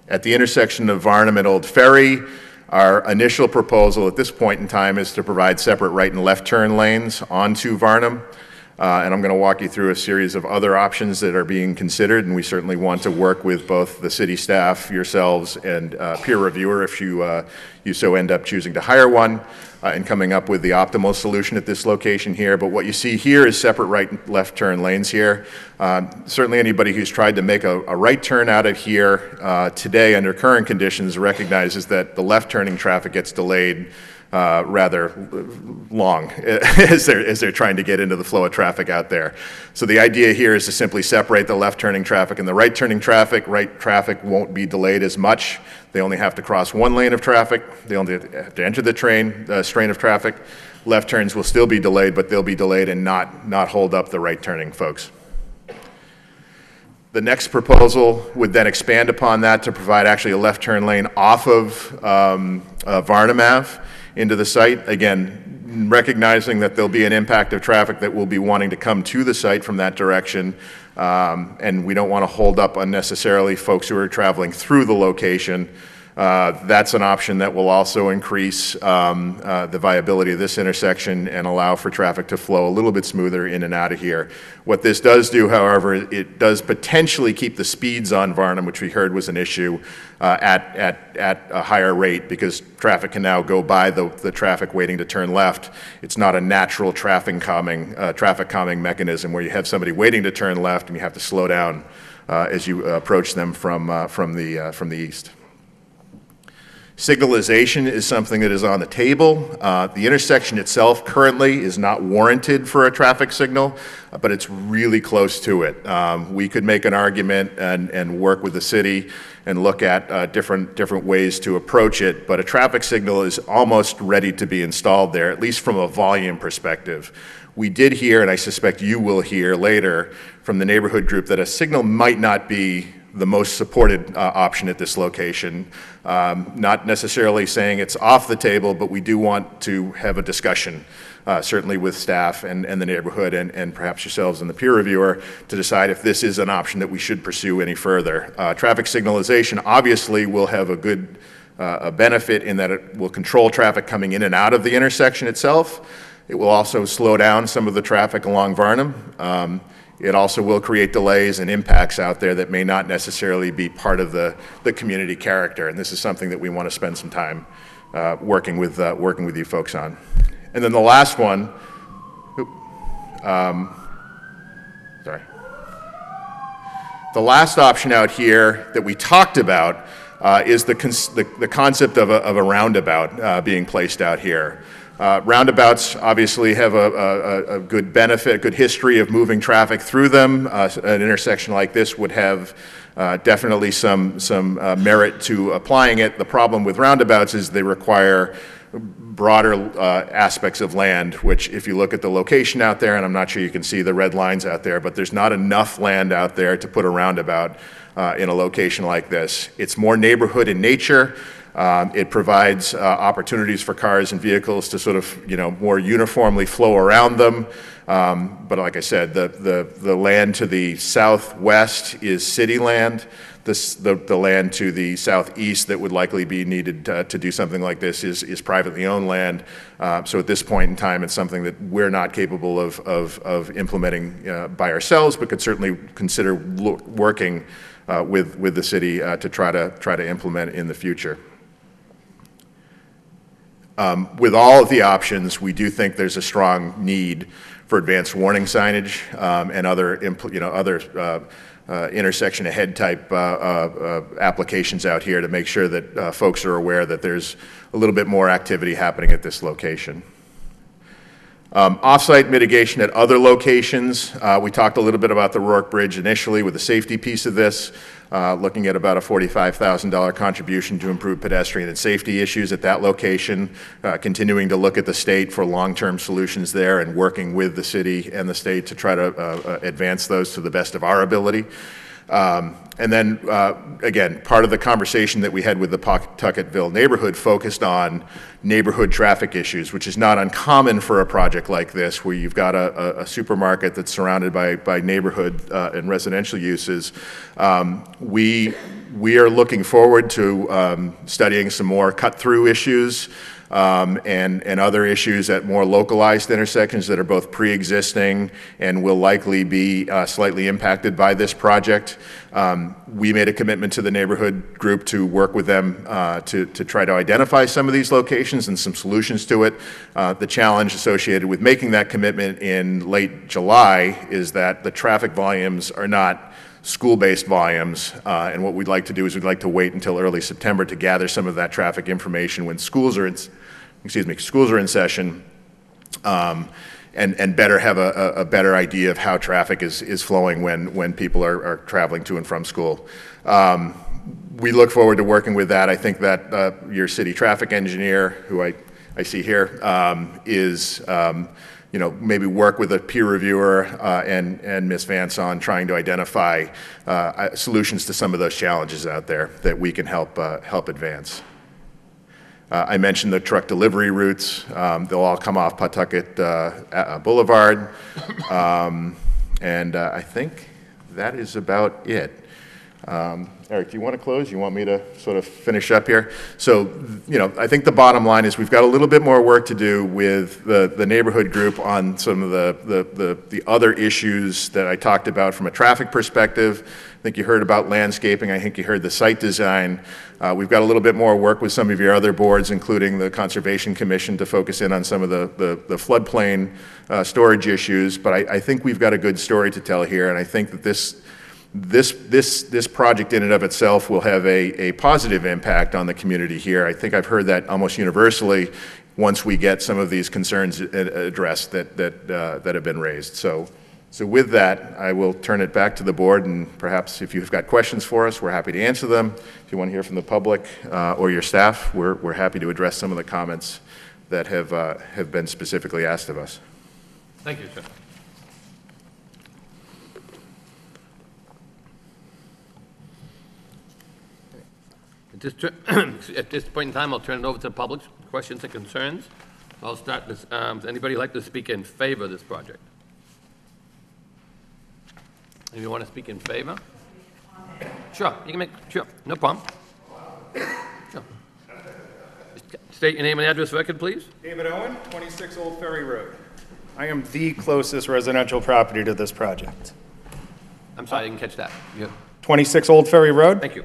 [SPEAKER 5] At the intersection of Varnum and Old Ferry, our initial proposal at this point in time is to provide separate right and left turn lanes onto Varnum. And I'm going to walk you through a series of other options that are being considered, and we certainly want to work with both the city staff, yourselves, and peer reviewer if you so end up choosing to hire one, and coming up with the optimal solution at this location here. But what you see here is separate right and left turn lanes here. Certainly anybody who's tried to make a right turn out of here today under current conditions recognizes that the left turning traffic gets delayed rather long as they're trying to get into the flow of traffic out there. So the idea here is to simply separate the left turning traffic and the right turning traffic. Right traffic won't be delayed as much. They only have to cross one lane of traffic. They only have to enter the strain of traffic. Left turns will still be delayed, but they'll be delayed and not hold up the right turning folks. The next proposal would then expand upon that to provide actually a left turn lane off of Varnum Ave into the site. Again, recognizing that there'll be an impact of traffic that will be wanting to come to the site from that direction, and we don't want to hold up unnecessarily folks who are traveling through the location. That's an option that will also increase the viability of this intersection and allow for traffic to flow a little bit smoother in and out of here. What this does do, however, it does potentially keep the speeds on Varnum, which we heard was an issue, at a higher rate because traffic can now go by the traffic waiting to turn left. It's not a natural traffic calming mechanism where you have somebody waiting to turn left and you have to slow down as you approach them from the east. Signalization is something that is on the table. The intersection itself currently is not warranted for a traffic signal, but it's really close to it. We could make an argument and work with the city and look at different ways to approach it, but a traffic signal is almost ready to be installed there, at least from a volume perspective. We did hear, and I suspect you will hear later, from the neighborhood group that a signal might not be the most supported option at this location. Not necessarily saying it's off the table, but we do want to have a discussion, certainly with staff and the neighborhood and perhaps yourselves and the peer reviewer to decide if this is an option that we should pursue any further. Traffic signalization obviously will have a good benefit in that it will control traffic coming in and out of the intersection itself. It will also slow down some of the traffic along Varnum. It also will create delays and impacts out there that may not necessarily be part of the community character, and this is something that we want to spend some time working with you folks on. And then the last one, the last option out here that we talked about is the concept of a roundabout being placed out here. Roundabouts obviously have a good benefit, a good history of moving traffic through them. An intersection like this would have definitely some merit to applying it. The problem with roundabouts is they require broader aspects of land, which if you look at the location out there, and I'm not sure you can see the red lines out there, but there's not enough land out there to put a roundabout in a location like this. It's more neighborhood in nature. It provides opportunities for cars and vehicles to sort of, more uniformly flow around them. But like I said, the land to the southwest is city land. The land to the southeast that would likely be needed to do something like this is privately owned land. So at this point in time, it's something that we're not capable of implementing by ourselves, but could certainly consider working with the city to try to implement in the future. With all of the options, we do think there's a strong need for advanced warning signage and other intersection ahead type applications out here to make sure that folks are aware that there's a little bit more activity happening at this location. Off-site mitigation at other locations. We talked a little bit about the Rourke Bridge initially with the safety piece of this, looking at about a $45,000 contribution to improve pedestrian and safety issues at that location, continuing to look at the state for long-term solutions there and working with the city and the state to try to advance those to the best of our ability. And then, again, part of the conversation that we had with the Pawtucketville neighborhood focused on neighborhood traffic issues, which is not uncommon for a project like this, where you've got a supermarket that's surrounded by neighborhood and residential uses. We are looking forward to studying some more cut-through issues and other issues at more localized intersections that are both pre-existing and will likely be slightly impacted by this project. We made a commitment to the neighborhood group to work with them to try to identify some of these locations and some solutions to it. The challenge associated with making that commitment in late July is that the traffic volumes are not school-based volumes, and what we'd like to do is we'd like to wait until early September to gather some of that traffic information when schools are in session, and better have a better idea of how traffic is flowing when people are traveling to and from school. We look forward to working with that. I think that your city traffic engineer, who I see here, is maybe work with a peer reviewer and Ms. Vance on trying to identify solutions to some of those challenges out there that we can help advance. I mentioned the truck delivery routes. They'll all come off Pawtucket Boulevard. And I think that is about it. Eric, do you want to close? You want me to sort of finish up here? So, I think the bottom line is we've got a little bit more work to do with the neighborhood group on some of the other issues that I talked about from a traffic perspective. I think you heard about landscaping. I think you heard the site design. We've got a little bit more work with some of your other boards, including the Conservation Commission, to focus in on some of the floodplain storage issues. But I think we've got a good story to tell here, and I think that this project in and of itself will have a positive impact on the community here. I think I've heard that almost universally once we get some of these concerns addressed that have been raised. So with that, I will turn it back to the board, and perhaps if you've got questions for us, we're happy to answer them. If you want to hear from the public or your staff, we're happy to address some of the comments that have been specifically asked of us.
[SPEAKER 2] Thank you, sir. At this point in time, I'll turn it over to the public. Questions and concerns? I'll start this. Does anybody like to speak in favor of this project? Anyone want to speak in favor? Sure, you can make, sure, no problem. Sure. State your name and address for record, please.
[SPEAKER 6] David Owen, 26 Old Ferry Road. I am the closest residential property to this project.
[SPEAKER 2] I'm sorry, I didn't catch that.
[SPEAKER 6] 26 Old Ferry Road.
[SPEAKER 2] Thank you.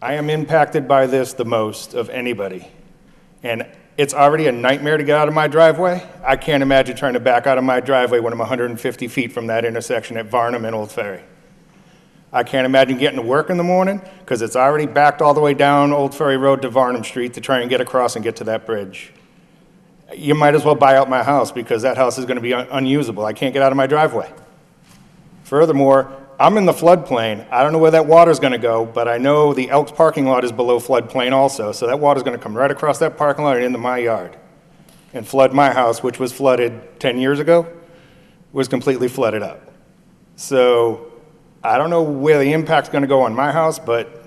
[SPEAKER 6] I am impacted by this the most of anybody. And it's already a nightmare to get out of my driveway. I can't imagine trying to back out of my driveway when I'm 150 feet from that intersection at Varnum and Old Ferry. I can't imagine getting to work in the morning because it's already backed all the way down Old Ferry Road to Varnum Street to try and get across and get to that bridge. You might as well buy out my house because that house is going to be unusable. I can't get out of my driveway. Furthermore, I'm in the floodplain. I don't know where that water's going to go, but I know the Elks parking lot is below floodplain also, so that water's going to come right across that parking lot and into my yard and flood my house, which was flooded 10 years ago, was completely flooded up. So I don't know where the impact's going to go on my house, but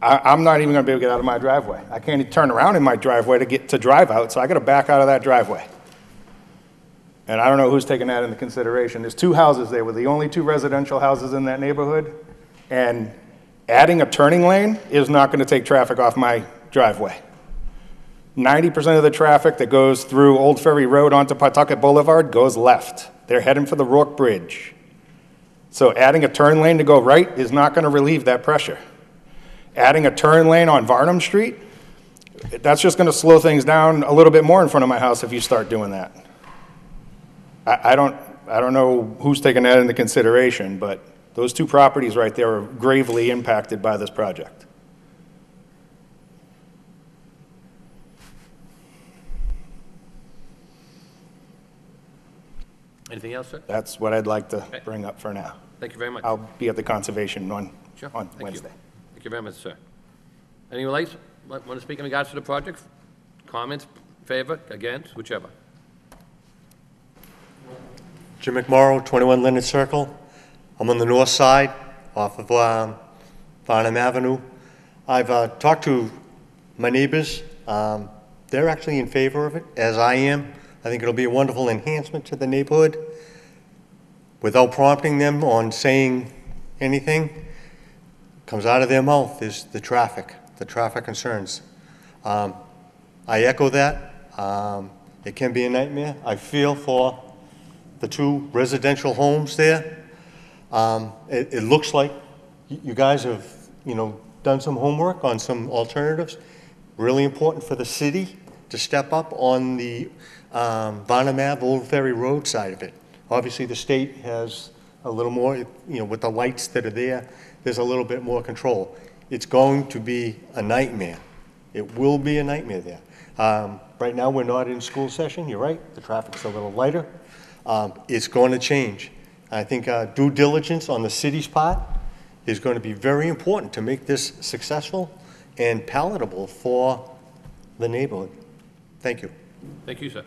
[SPEAKER 6] I'm not even gonna be able to get out of my driveway. I can't even turn around in my driveway to drive out, so I gotta back out of that driveway. And I don't know who's taking that into consideration. There's 2 houses there. We're the only 2 residential houses in that neighborhood. And adding a turning lane is not gonna take traffic off my driveway. 90% of the traffic that goes through Old Ferry Road onto Pawtucket Boulevard goes left. They're heading for the Rourke Bridge. So adding a turn lane to go right is not gonna relieve that pressure. Adding a turn lane on Varnum Street, that's just gonna slow things down a little bit more in front of my house if you start doing that. I don't know who's taking that into consideration, but those 2 properties right there are gravely impacted by this project.
[SPEAKER 2] Anything else, sir?
[SPEAKER 6] That's what I'd like to bring up for now.
[SPEAKER 2] Thank you very much.
[SPEAKER 6] I'll be at the conservation
[SPEAKER 2] Sure.
[SPEAKER 6] on
[SPEAKER 2] Thank you.
[SPEAKER 6] Wednesday.
[SPEAKER 2] Thank you very much, sir. Anyone else want to speak in regards to the project? Comments, favor, against, whichever.
[SPEAKER 7] Jim McMorrow, 21 Leonard Circle. I'm on the north side off of Farnham Avenue. I've talked to my neighbors. They're actually in favor of it, as I am. I think it'll be a wonderful enhancement to the neighborhood. Without prompting them on saying anything, comes out of their mouth is the traffic concerns. I echo that. It can be a nightmare. I feel for the 2 residential homes there. It looks like you guys have, done some homework on some alternatives. Really important for the city to step up on the Varnum Ave, Old Ferry Road side of it. Obviously, the state has a little more, with the lights that are there, there's a little bit more control. It's going to be a nightmare. It will be a nightmare there. Right now, we're not in school session, you're right. The traffic's a little lighter. It's going to change. I think due diligence on the city's part is going to be very important to make this successful and palatable for the neighborhood. Thank you.
[SPEAKER 2] Thank you, sir.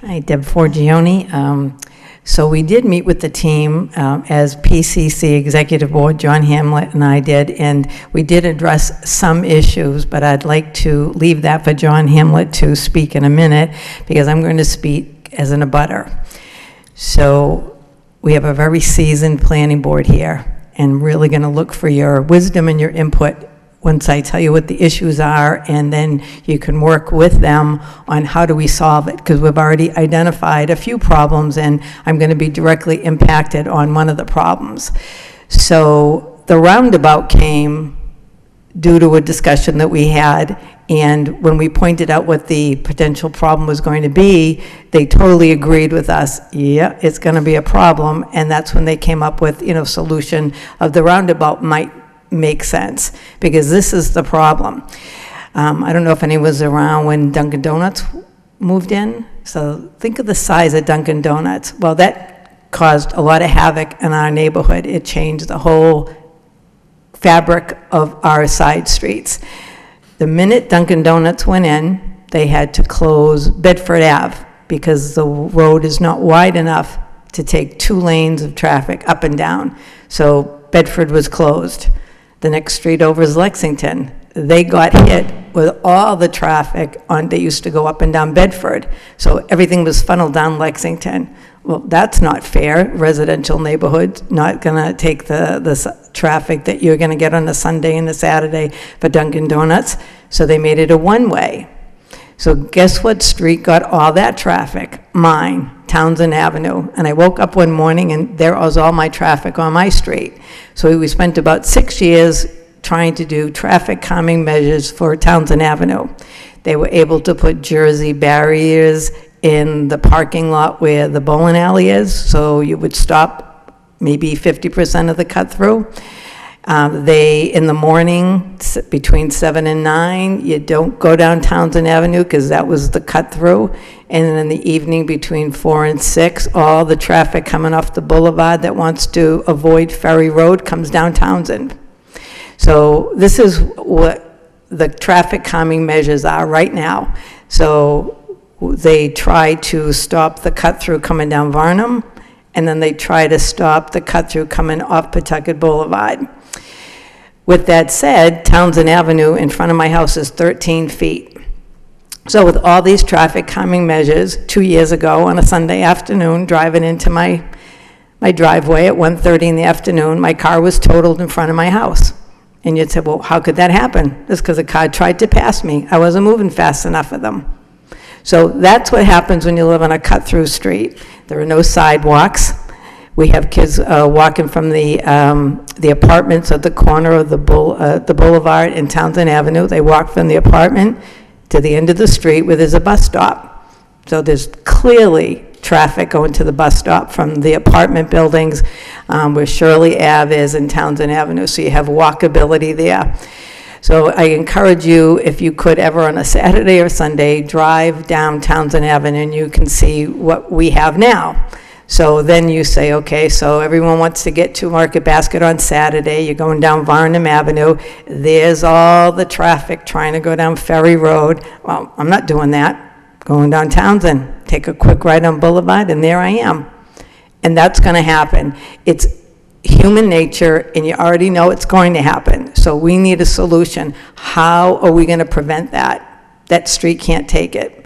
[SPEAKER 8] Hi, Deb Forgione. So we did meet with the team as PCC Executive Board, John Hamlet and I did, and we did address some issues, but I'd like to leave that for John Hamlet to speak in a minute, because I'm going to speak as an abutter. So we have a very seasoned planning board here, and really going to look for your wisdom and your input once I tell you what the issues are, and then you can work with them on how do we solve it, because we've already identified a few problems, and I'm going to be directly impacted on one of the problems. So the roundabout came due to a discussion that we had, and when we pointed out what the potential problem was going to be, they totally agreed with us. Yeah, it's going to be a problem, and that's when they came up with, solution of the roundabout might make sense, because this is the problem. I don't know if anyone was around when Dunkin' Donuts moved in. So think of the size of Dunkin' Donuts. Well, that caused a lot of havoc in our neighborhood. It changed the whole fabric of our side streets. The minute Dunkin' Donuts went in, they had to close Bedford Ave because the road is not wide enough to take 2 lanes of traffic up and down. So Bedford was closed. The next street over is Lexington. They got hit with all the traffic they used to go up and down Bedford. So everything was funneled down Lexington. Well, that's not fair. Residential neighborhood, not gonna take the traffic that you're gonna get on a Sunday and a Saturday for Dunkin' Donuts. So they made it a one-way. So guess what street got all that traffic? Mine, Townsend Avenue. And I woke up one morning and there was all my traffic on my street. So we spent about 6 years trying to do traffic calming measures for Townsend Avenue. They were able to put Jersey barriers in the parking lot where the bowling alley is, so you would stop maybe 50% of the cut through. In the morning, between 7 and 9, you don't go down Townsend Avenue because that was the cut through. And then in the evening, between 4 and 6, all the traffic coming off the boulevard that wants to avoid Ferry Road comes down Townsend. So this is what the traffic calming measures are right now. So they try to stop the cut through coming down Varnum, and then they try to stop the cut-through coming off Pawtucket Boulevard. With that said, Townsend Avenue in front of my house is 13 feet. So with all these traffic calming measures, 2 years ago on a Sunday afternoon, driving into my driveway at 1:30 in the afternoon, my car was totaled in front of my house. And you'd say, well, how could that happen? It's because a car tried to pass me. I wasn't moving fast enough for them. So that's what happens when you live on a cut-through street. There are no sidewalks. We have kids walking from the apartments at the corner of the boulevard in Townsend Avenue. They walk from the apartment to the end of the street where there's a bus stop. So there's clearly traffic going to the bus stop from the apartment buildings where Shirley Ave is and Townsend Avenue. So you have walkability there. So I encourage you, if you could ever on a Saturday or Sunday, drive down Townsend Avenue and you can see what we have now. So then you say, okay, so everyone wants to get to Market Basket on Saturday. You're going down Varnum Avenue. There's all the traffic trying to go down Ferry Road. Well, I'm not doing that. Going down Townsend, take a quick ride on Boulevard, and there I am. And that's going to happen. It's human nature, and you already know it's going to happen. So we need a solution. How are we going to prevent that? That street can't take it.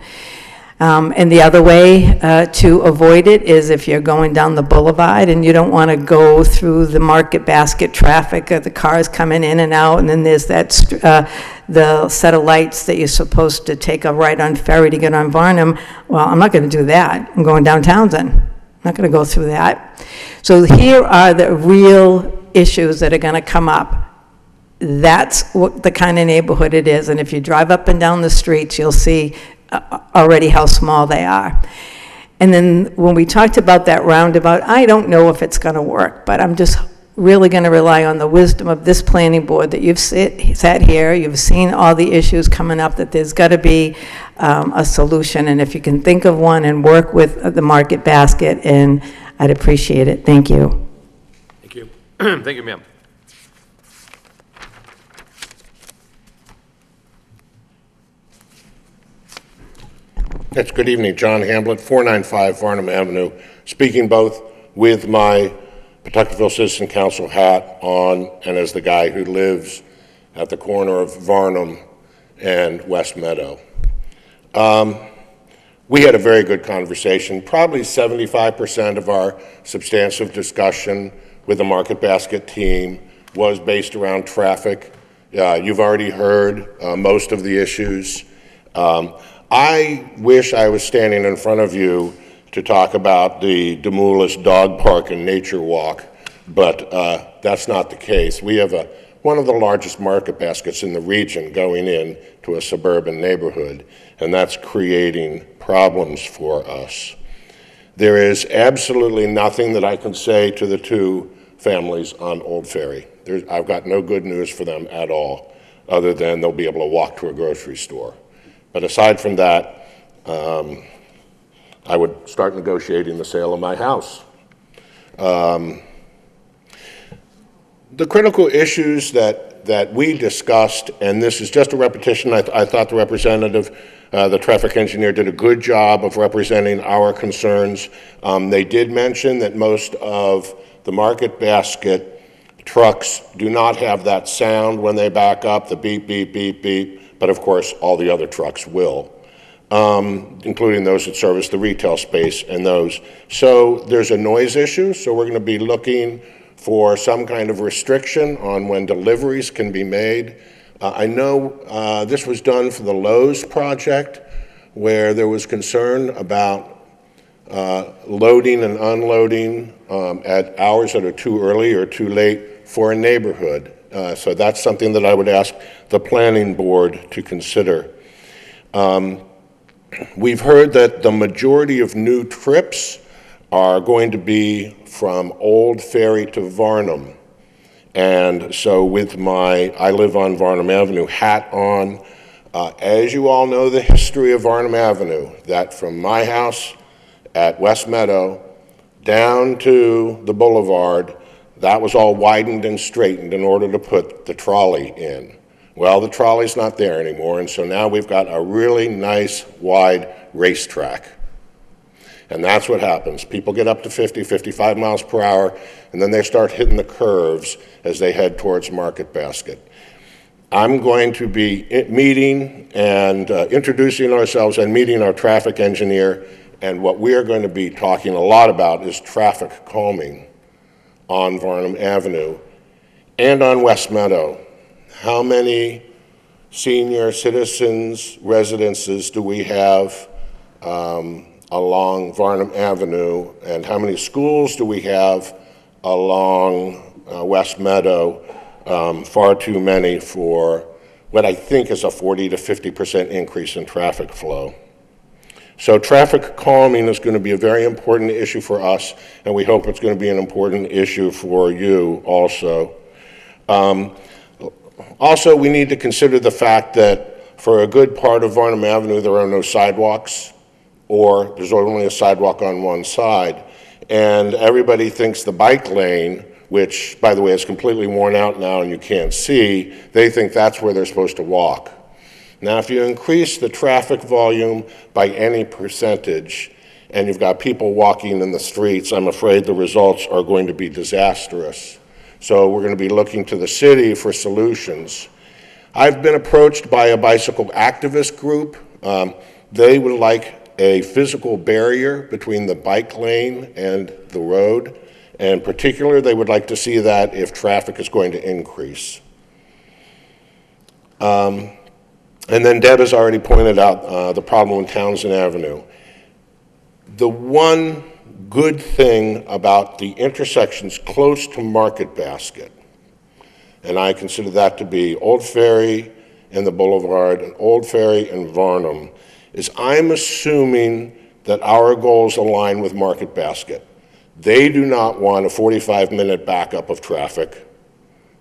[SPEAKER 8] And the other way to avoid it is if you're going down the boulevard and you don't want to go through the Market Basket traffic of the cars coming in and out, and then there's that the set of lights that you're supposed to take a right on Ferry to get on Varnum. Well, I'm not going to do that. I'm going down Townsend. I'm not going to go through that. So here are the real issues that are going to come up. That's what the kind of neighborhood it is. And if you drive up and down the streets, you'll see already how small they are. And then when we talked about that roundabout, I don't know if it's going to work, but I'm just really going to rely on the wisdom of this planning board that you've sat here, you've seen all the issues coming up, that there's got to be a solution. And if you can think of one and work with the Market Basket, and I'd appreciate it. Thank you.
[SPEAKER 2] Thank you. Thank you, ma'am.
[SPEAKER 9] Yes, good evening. John Hamblett, 495 Varnum Avenue, speaking both with my Pawtucketville Citizen Council hat on and as the guy who lives at the corner of Varnum and West Meadow. We had a very good conversation. Probably 75% of our substantive discussion with the Market Basket team was based around traffic. You've already heard most of the issues. I wish I was standing in front of you to talk about the Demoulas Dog Park and Nature Walk, but that's not the case. We have one of the largest Market Baskets in the region going in to a suburban neighborhood, and that's creating problems for us. There is absolutely nothing that I can say to the two families on Old Ferry. I've got no good news for them at all, other than they'll be able to walk to a grocery store. But aside from that, I would start negotiating the sale of my house. The critical issues that we discussed, and this is just a repetition, I thought the representative, the traffic engineer, did a good job of representing our concerns. They did mention that most of the Market Basket trucks do not have that sound when they back up, the beep, beep, beep, beep. But of course, all the other trucks will, including those that service the retail space and those. So there's a noise issue, so we're going to be looking for some kind of restriction on when deliveries can be made. I know this was done for the Lowe's project, where there was concern about loading and unloading at hours that are too early or too late for a neighborhood. So that's something that I would ask the planning board to consider. We've heard that the majority of new trips are going to be from Old Ferry to Varnum. And so with I live on Varnum Avenue, hat on. As you all know the history of Varnum Avenue, that from my house at West Meadow down to the boulevard, that was all widened and straightened in order to put the trolley in. Well, the trolley's not there anymore, and so now we've got a really nice, wide racetrack. And that's what happens. People get up to 50, 55 miles per hour, and then they start hitting the curves as they head towards Market Basket. I'm going to be meeting and introducing ourselves and meeting our traffic engineer, and what we are going to be talking a lot about is traffic calming on Varnum Avenue and on West Meadow. How many senior citizens' residences do we have along Varnum Avenue, and how many schools do we have along West Meadow? Far too many for what I think is a 40 to 50% increase in traffic flow. So traffic calming is going to be a very important issue for us, and we hope it's going to be an important issue for you also. Also, we need to consider the fact that for a good part of Varnum Avenue, there are no sidewalks, or there's only a sidewalk on one side. And everybody thinks the bike lane, which, by the way, is completely worn out now and you can't see, they think that's where they're supposed to walk. Now, if you increase the traffic volume by any percentage, and you've got people walking in the streets, I'm afraid the results are going to be disastrous. So we're going to be looking to the city for solutions. I've been approached by a bicycle activist group. They would like a physical barrier between the bike lane and the road. And in particular, they would like to see that if traffic is going to increase. And then Deb has already pointed out the problem with Townsend Avenue. The one good thing about the intersections close to Market Basket, and I consider that to be Old Ferry and the Boulevard, and Old Ferry and Varnum, is I'm assuming that our goals align with Market Basket. They do not want a 45-minute backup of traffic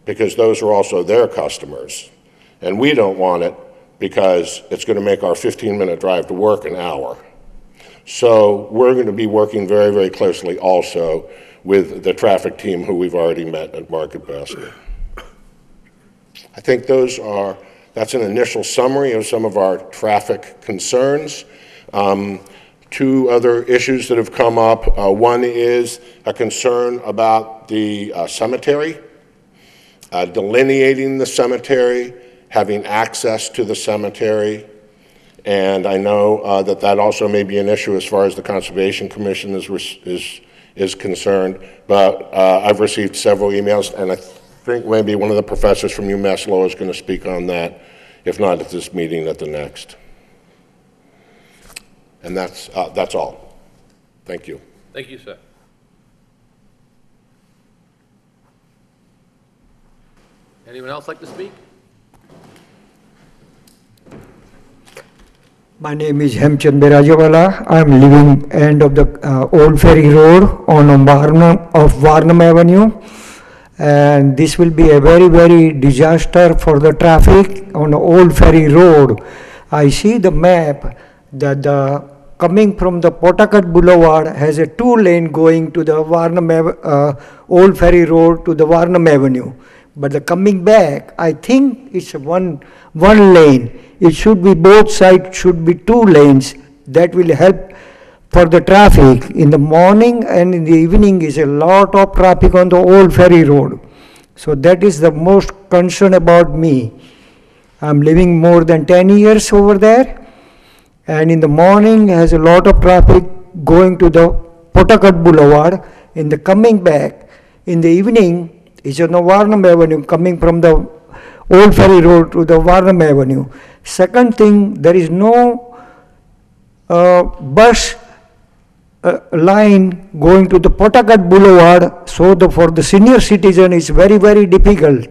[SPEAKER 9] because those are also their customers. And we don't want it because it's going to make our 15-minute drive to work an hour. So we're going to be working very, very closely also with the traffic team who we've already met at Market Basket. I think that's an initial summary of some of our traffic concerns. Two other issues that have come up. One is a concern about the cemetery, delineating the cemetery, having access to the cemetery. And I know that also may be an issue as far as the Conservation Commission is concerned. But I've received several emails, and I think maybe one of the professors from UMass Lowell is going to speak on that, if not at this meeting, at the next. And that's all. Thank you.
[SPEAKER 2] Thank you, sir. Anyone else like to speak?
[SPEAKER 10] My name is Hemchand Berajawala. I am living end of the Old Ferry Road on Varnum Avenue. And this will be a very, very disaster for the traffic on the Old Ferry Road. I see the map that the coming from the Pawtucket Boulevard has a 2-lane going to the Old Ferry Road to the Varnum Avenue. But the coming back, I think it's one lane. It should be both sides should be 2 lanes. That will help for the traffic. In the morning and in the evening is a lot of traffic on the Old Ferry Road. So that is the most concern about me. I'm living more than 10 years over there. And in the morning has a lot of traffic going to the Pawtucket Boulevard. In the coming back, in the evening, is on the Varnum Avenue, coming from the Old Ferry Road to the Varnum Avenue. Second thing, there is no bus line going to the Pawtucket Boulevard, so for the senior citizen it's very, very difficult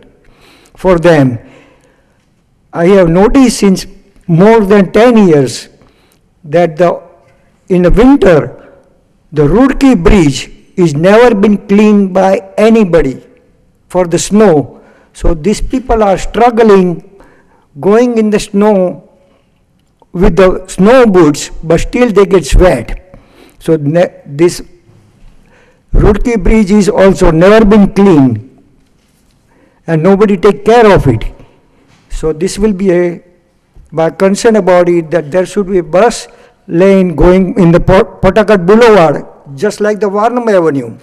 [SPEAKER 10] for them. I have noticed since more than 10 years that in the winter, the Roodkey Bridge is never been cleaned by anybody for the snow. So these people are struggling going in the snow with the snow boots, but still they get sweat. So this Roodkey Bridge is also never been cleaned and nobody take care of it. So this will be my concern about it, that there should be a bus lane going in the Pawtucket Boulevard, just like the Varnum Avenue.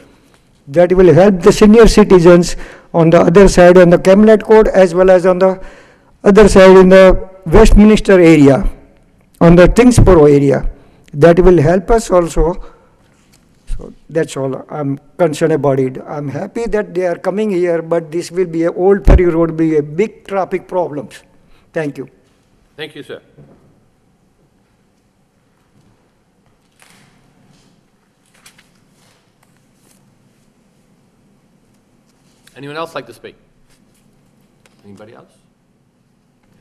[SPEAKER 10] That will help the senior citizens on the other side, on the Camelot Court, as well as on the other side in the Westminster area, on the Tyngsboro area. That will help us also. So that's all I'm concerned about it. I'm happy that they are coming here, but this will be Old Ferry Road, be a big traffic problems. Thank you.
[SPEAKER 2] Thank you, sir. Anyone else like to speak? Anybody else?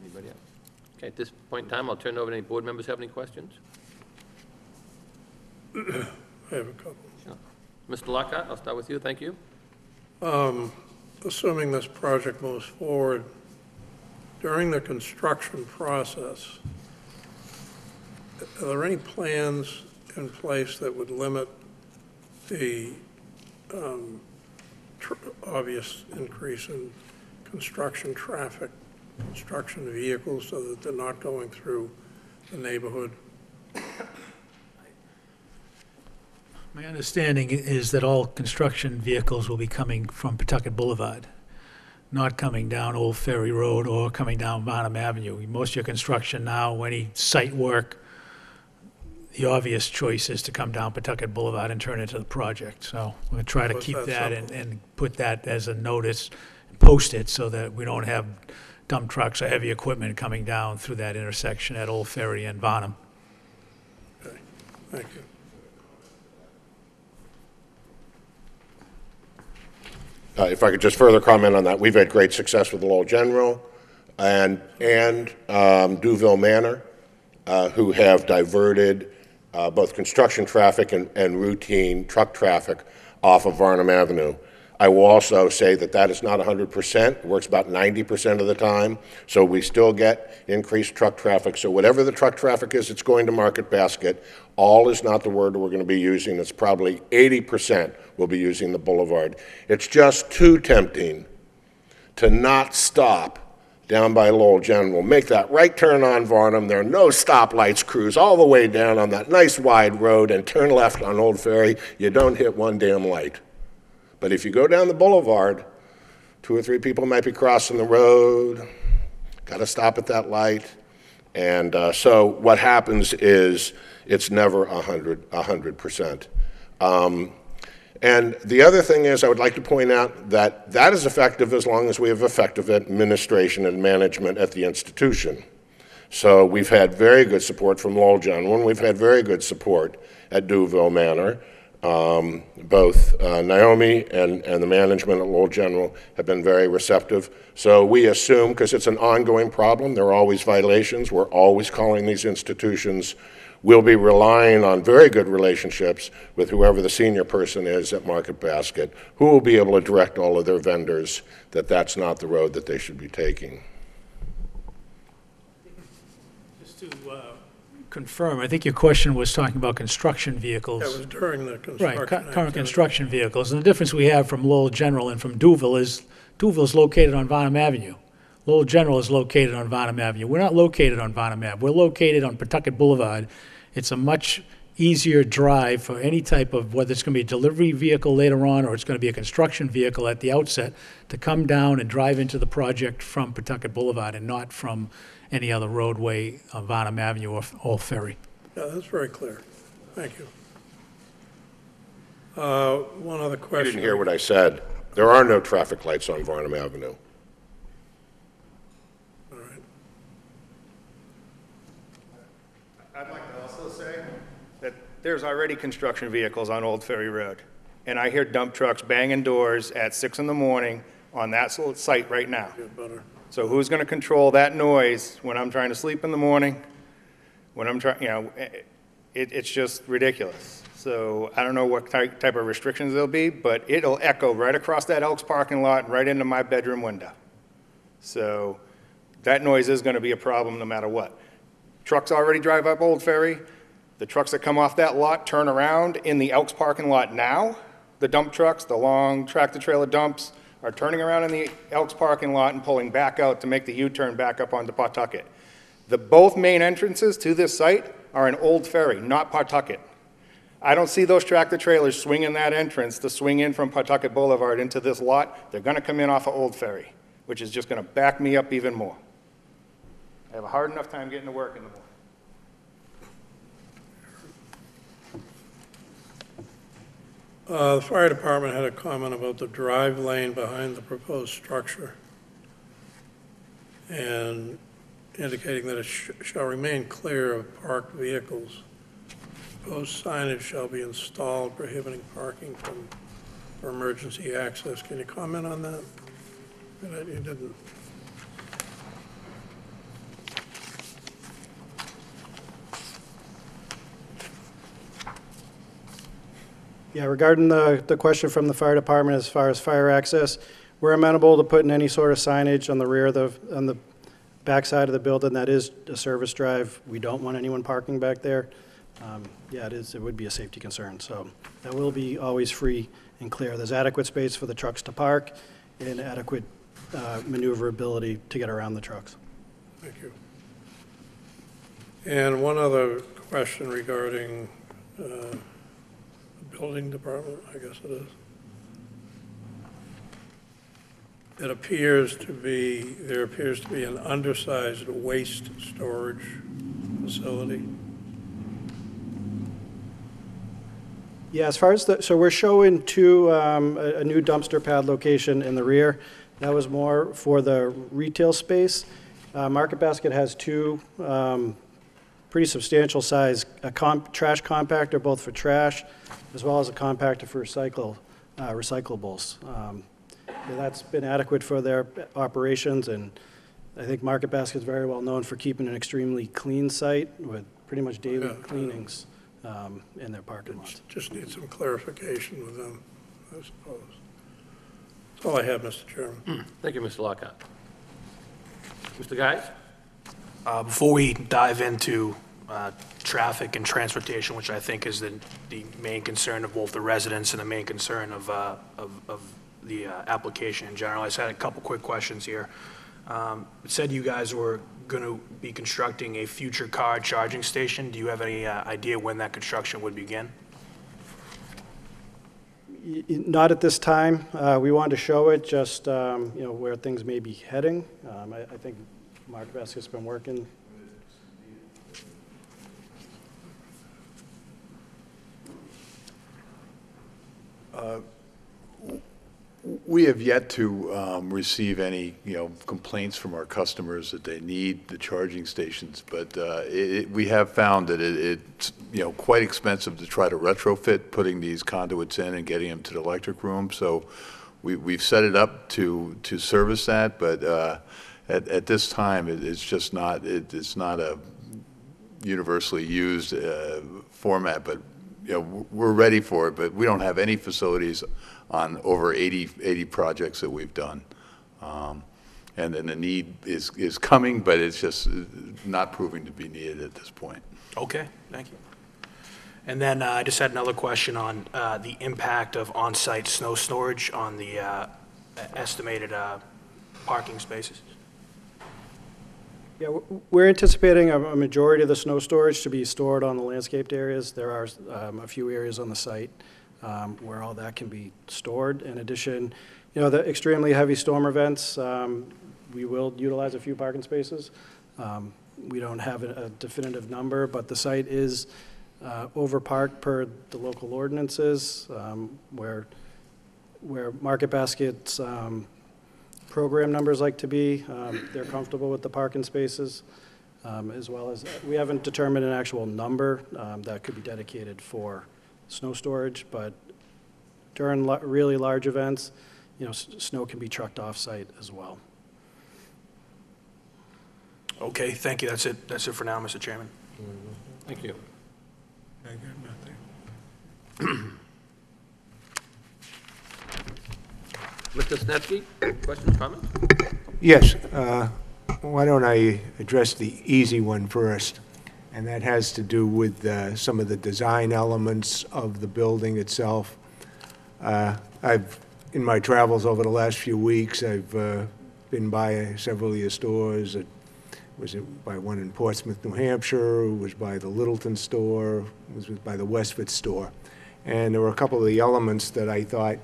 [SPEAKER 2] Anybody else? Okay, at this point in time, I'll turn it over to any board members have any questions?
[SPEAKER 11] I have a couple.
[SPEAKER 2] Sure. Mr. Lockhart, I'll start with you. Thank you.
[SPEAKER 11] Assuming this project moves forward, during the construction process, are there any plans in place that would limit the obvious increase in construction traffic, construction vehicles, so that they're not going through the neighborhood?
[SPEAKER 4] My understanding is that all construction vehicles will be coming from Pawtucket Boulevard, not coming down Old Ferry Road or coming down Varnum Avenue. Most of your construction now, any site work, the obvious choice is to come down Pawtucket Boulevard and turn into the project. So we're going to try to
[SPEAKER 11] Was
[SPEAKER 4] keep
[SPEAKER 11] that
[SPEAKER 4] that
[SPEAKER 11] something?
[SPEAKER 4] and put that as a notice, post it so that we don't have dump trucks or heavy equipment coming down through that intersection at Old Ferry and Varnum.
[SPEAKER 11] Okay, thank you.
[SPEAKER 9] If I could just further comment on that, we've had great success with the Lowell General and Duville Manor, who have diverted both construction traffic and routine truck traffic off of Varnum Avenue. I will also say that that is not 100%. It works about 90% of the time. So we still get increased truck traffic. So whatever the truck traffic is, it's going to Market Basket. All is not the word we're going to be using. It's probably 80% will be using the boulevard. It's just too tempting to not stop down by Lowell General. Make that right turn on Varnum. There are no stoplights, cruise all the way down on that nice wide road and turn left on Old Ferry. You don't hit one damn light. But if you go down the boulevard, 2 or 3 people might be crossing the road, got to stop at that light. And so what happens is it's never 100%. And the other thing is, I would like to point out that that is effective as long as we have effective administration and management at the institution. So we've had very good support from Lowell General, and we've had very good support at Duville Manor. Both Naomi and the management at Lowell General have been very receptive. So we assume, because it's an ongoing problem, there are always violations, we're always calling these institutions. We'll be relying on very good relationships with whoever the senior person is at Market Basket, who will be able to direct all of their vendors that that's not the road that they should be taking.
[SPEAKER 4] Just to confirm, I think your question was talking about construction vehicles.
[SPEAKER 11] That was during the construction
[SPEAKER 4] Right, current
[SPEAKER 11] activity.
[SPEAKER 4] construction vehicles. And the difference we have from Lowell General and from Duville is Duville's located on Varnum Avenue. Lowell General is located on Varnum Avenue. We're not located on Varnum Ave. We're located on Pawtucket Boulevard. It's a much easier drive for any type of, whether it's going to be a delivery vehicle later on or it's going to be a construction vehicle at the outset, to come down and drive into the project from Pawtucket Boulevard and not from any other roadway on Varnum Avenue or Old Ferry.
[SPEAKER 11] Yeah, that's very clear. Thank you. One other
[SPEAKER 9] You
[SPEAKER 11] question.
[SPEAKER 9] didn't hear what I said. There are no traffic lights on Varnum Avenue.
[SPEAKER 11] All right.
[SPEAKER 6] I'd like to also say that there's already construction vehicles on Old Ferry Road, and I hear dump trucks banging doors at 6 in the morning on that site right now.
[SPEAKER 11] Get better.
[SPEAKER 6] So who's going to control that noise when I'm trying to sleep in the morning? When I'm trying, it's just ridiculous. So I don't know what type of restrictions there'll be, but it'll echo right across that Elks parking lot, right into my bedroom window. So that noise is going to be a problem no matter what. Trucks already drive up Old Ferry. The trucks that come off that lot turn around in the Elks parking lot now. The dump trucks, the long tractor-trailer dumps, are turning around in the Elks parking lot and pulling back out to make the U-turn back up onto Pawtucket. Both main entrances to this site are in Old Ferry, not Pawtucket. I don't see those tractor trailers swinging that entrance to swing in from Pawtucket Boulevard into this lot. They're going to come in off of Old Ferry, which is just going to back me up even more. I have a hard enough time getting to work in the morning.
[SPEAKER 11] The fire department had a comment about the drive lane behind the proposed structure and indicating that it shall remain clear of parked vehicles. Proposed signage shall be installed prohibiting parking for emergency access. Can you comment on that? You didn't.
[SPEAKER 1] Yeah, regarding the question from the fire department as far as fire access, we're amenable to putting any sort of signage on the rear of on the backside of the building. That is a service drive. We don't want anyone parking back there. Yeah, it would be a safety concern. So that will be always free and clear. There's adequate space for the trucks to park and adequate maneuverability to get around the trucks.
[SPEAKER 11] Thank you. And one other question regarding the building department, I guess it is. There appears to be an undersized waste storage facility.
[SPEAKER 1] Yeah, as far as so we're showing a new dumpster pad location in the rear. That was more for the retail space. Market Basket has two pretty substantial size, trash compactor, both for trash, as well as a compactor for recyclables. That's been adequate for their operations, and I think Market Basket is very well known for keeping an extremely clean site with pretty much daily cleanings in their parking lots.
[SPEAKER 11] Just need some clarification with them, I suppose. That's all I have, Mr. Chairman.
[SPEAKER 2] Thank you, Mr. Lockhart. Mr. Guys?
[SPEAKER 12] Before we dive into traffic and transportation, which I think is the main concern of both the residents and the main concern of the application in general, I just had a couple quick questions here. It said you guys were going to be constructing a future car charging station. Do you have any idea when that construction would begin?
[SPEAKER 1] Not at this time. We wanted to show it, just where things may be heading. I think Market Basket's been working.
[SPEAKER 13] We have yet to receive any, complaints from our customers that they need the charging stations, but we have found that it's, quite expensive to try to retrofit putting these conduits in and getting them to the electric room. So we've set it up to service that, but at this time, it's just not, it's not a universally used format, but we're ready for it, but we don't have any facilities on over 80 projects that we've done. And then the need is coming, but it's just not proving to be needed at this point.
[SPEAKER 12] Okay, thank you. And then I just had another question on the impact of on-site snow storage on the estimated parking spaces.
[SPEAKER 1] Yeah, we're anticipating a majority of the snow storage to be stored on the landscaped areas. There are a few areas on the site where all that can be stored. In addition, the extremely heavy storm events, we will utilize a few parking spaces. We don't have a definitive number, but the site is overparked per the local ordinances, where Market Basket's program numbers like to be. They're comfortable with the parking spaces, as well as we haven't determined an actual number that could be dedicated for snow storage, but during really large events, snow can be trucked off-site as well.
[SPEAKER 12] Okay, thank you. That's it for now, Mr. Chairman.
[SPEAKER 2] Thank you. Mr. Snetsky, questions, comments?
[SPEAKER 14] Yes. Why don't I address the easy one first? And that has to do with some of the design elements of the building itself. In my travels over the last few weeks, I've been by several of your stores at Was it by one in Portsmouth, New Hampshire? It was by the Littleton store? It was by the Westford store? And there were a couple of the elements that I thought,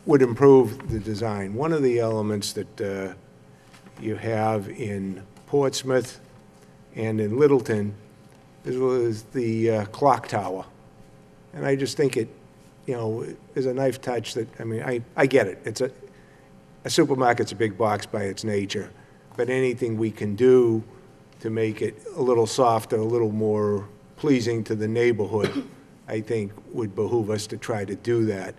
[SPEAKER 14] would improve the design. One of the elements that you have in Portsmouth and in Littleton was the clock tower. And I just think it, is a nice touch that, I get it. It's a supermarket's a big box by its nature, but anything we can do to make it a little softer, a little more pleasing to the neighborhood, I think would behoove us to try to do that.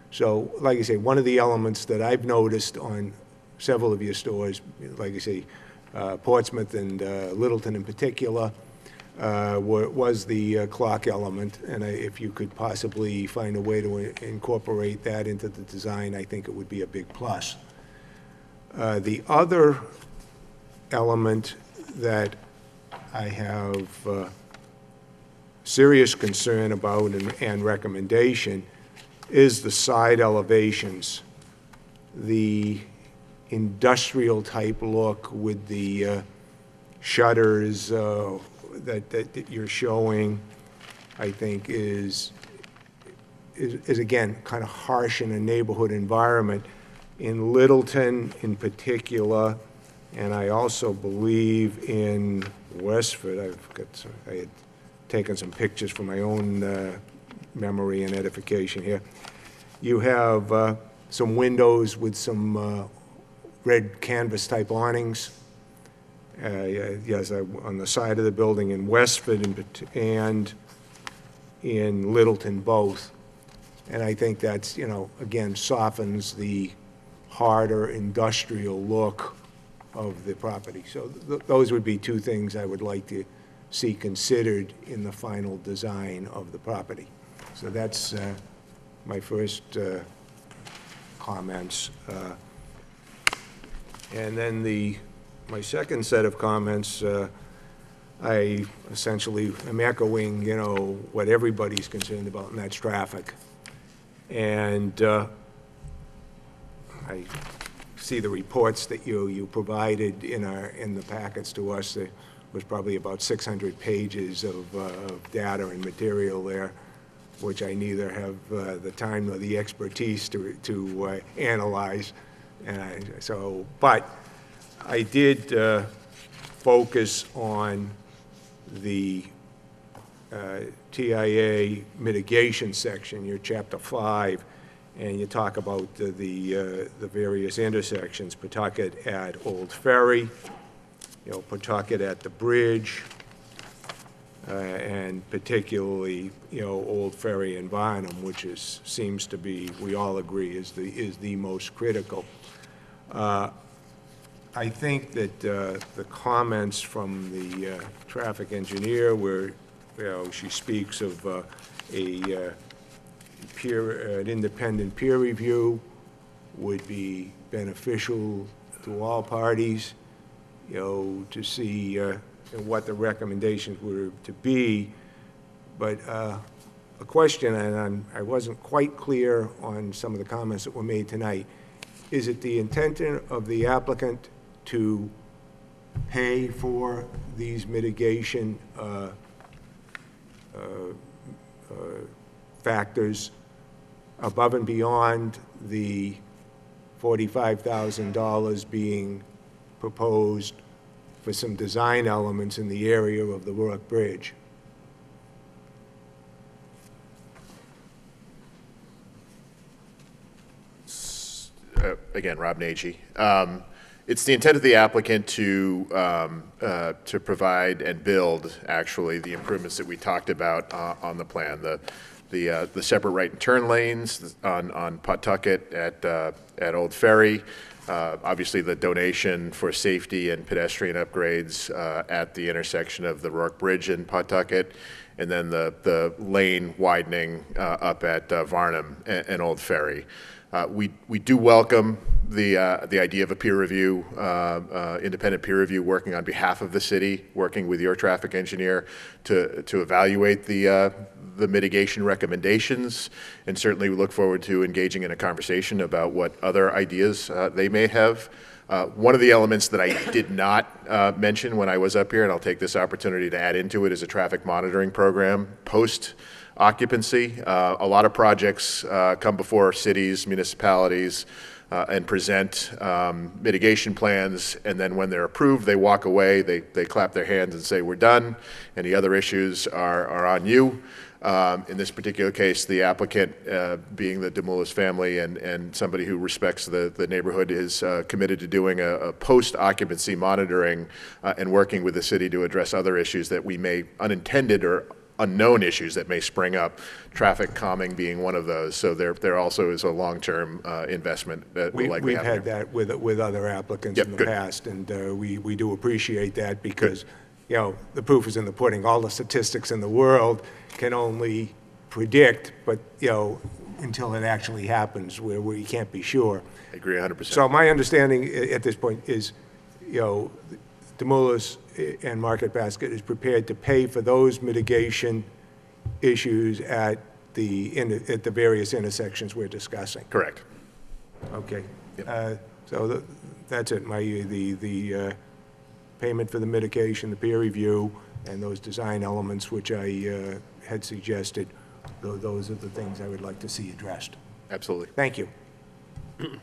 [SPEAKER 14] So, like I say, one of the elements that I've noticed on several of your stores, like I say, Portsmouth and Littleton in particular, was the clock element, and if you could possibly find a way to incorporate that into the design, I think it would be a big plus. The other element that I have serious concern about and recommendation is the side elevations. The industrial type look with the shutters that you're showing, I think is again kind of harsh in a neighborhood environment. In Littleton in particular, and I also believe in Westford, I had taken some pictures for my own memory and edification here. You have some windows with some red canvas type awnings. Yes, on the side of the building in Westford and in Littleton both. And I think that's, again, softens the harder industrial look of the property. So those would be two things I would like to see considered in the final design of the property. So that's my first comments. And then my second set of comments, I essentially am echoing, what everybody's concerned about, and that's traffic. And I see the reports that you provided in the packets to us. There was probably about 600 pages of data and material there, which I neither have the time nor the expertise to analyze. But I did focus on the TIA mitigation section, your Chapter 5, and you talk about the various intersections, Pawtucket at Old Ferry, Pawtucket at the bridge, and particularly, Old Ferry and Varnum, which seems to be, we all agree, is the most critical. I think that the comments from the traffic engineer, where she speaks of an independent peer review, would be beneficial to all parties, to see what the recommendations were to be. But a question, and I wasn't quite clear on some of the comments that were made tonight. Is it the intention of the applicant to pay for these mitigation factors above and beyond the $45,000 being proposed for some design elements in the area of the Rourke Bridge?
[SPEAKER 5] Again, Rob Nagy. It's the intent of the applicant to provide and build, actually, the improvements that we talked about on the plan. The separate right and turn lanes on Pawtucket at Old Ferry. Obviously, the donation for safety and pedestrian upgrades at the intersection of the Rourke Bridge in Pawtucket, and then the lane widening up at Varnum and Old Ferry. We do welcome the idea of a peer review, independent peer review working on behalf of the city, working with your traffic engineer to evaluate the the mitigation recommendations, and certainly we look forward to engaging in a conversation about what other ideas they may have. One of the elements that I did not mention when I was up here, and I'll take this opportunity to add into it, is a traffic monitoring program post-occupancy. A lot of projects come before cities, municipalities, and present mitigation plans, and then when they're approved, they walk away, they clap their hands and say, we're done, and the other issues are on you. In this particular case, the applicant, being the Demoulas family and somebody who respects the neighborhood, is committed to doing a post-occupancy monitoring and working with the city to address other issues that we may, unintended or unknown issues that may spring up, traffic calming being one of those. So there also is a long-term investment that will likely happen.
[SPEAKER 14] We've had that with other applicants in the past, and we do appreciate that because, you know, the proof is in the pudding. All the statistics in the world can only predict, but, you know, until it actually happens, where we can't be sure.
[SPEAKER 5] I agree 100%.
[SPEAKER 14] So my understanding at this point is, you know, Demoulas and Market Basket is prepared to pay for those mitigation issues at the various intersections we're discussing.
[SPEAKER 5] Correct.
[SPEAKER 14] Okay. So that's it. The payment for the mitigation, the peer review, and those design elements which I had suggested, those are the things I would like to see addressed.
[SPEAKER 5] Absolutely.
[SPEAKER 14] Thank you.
[SPEAKER 2] Mr.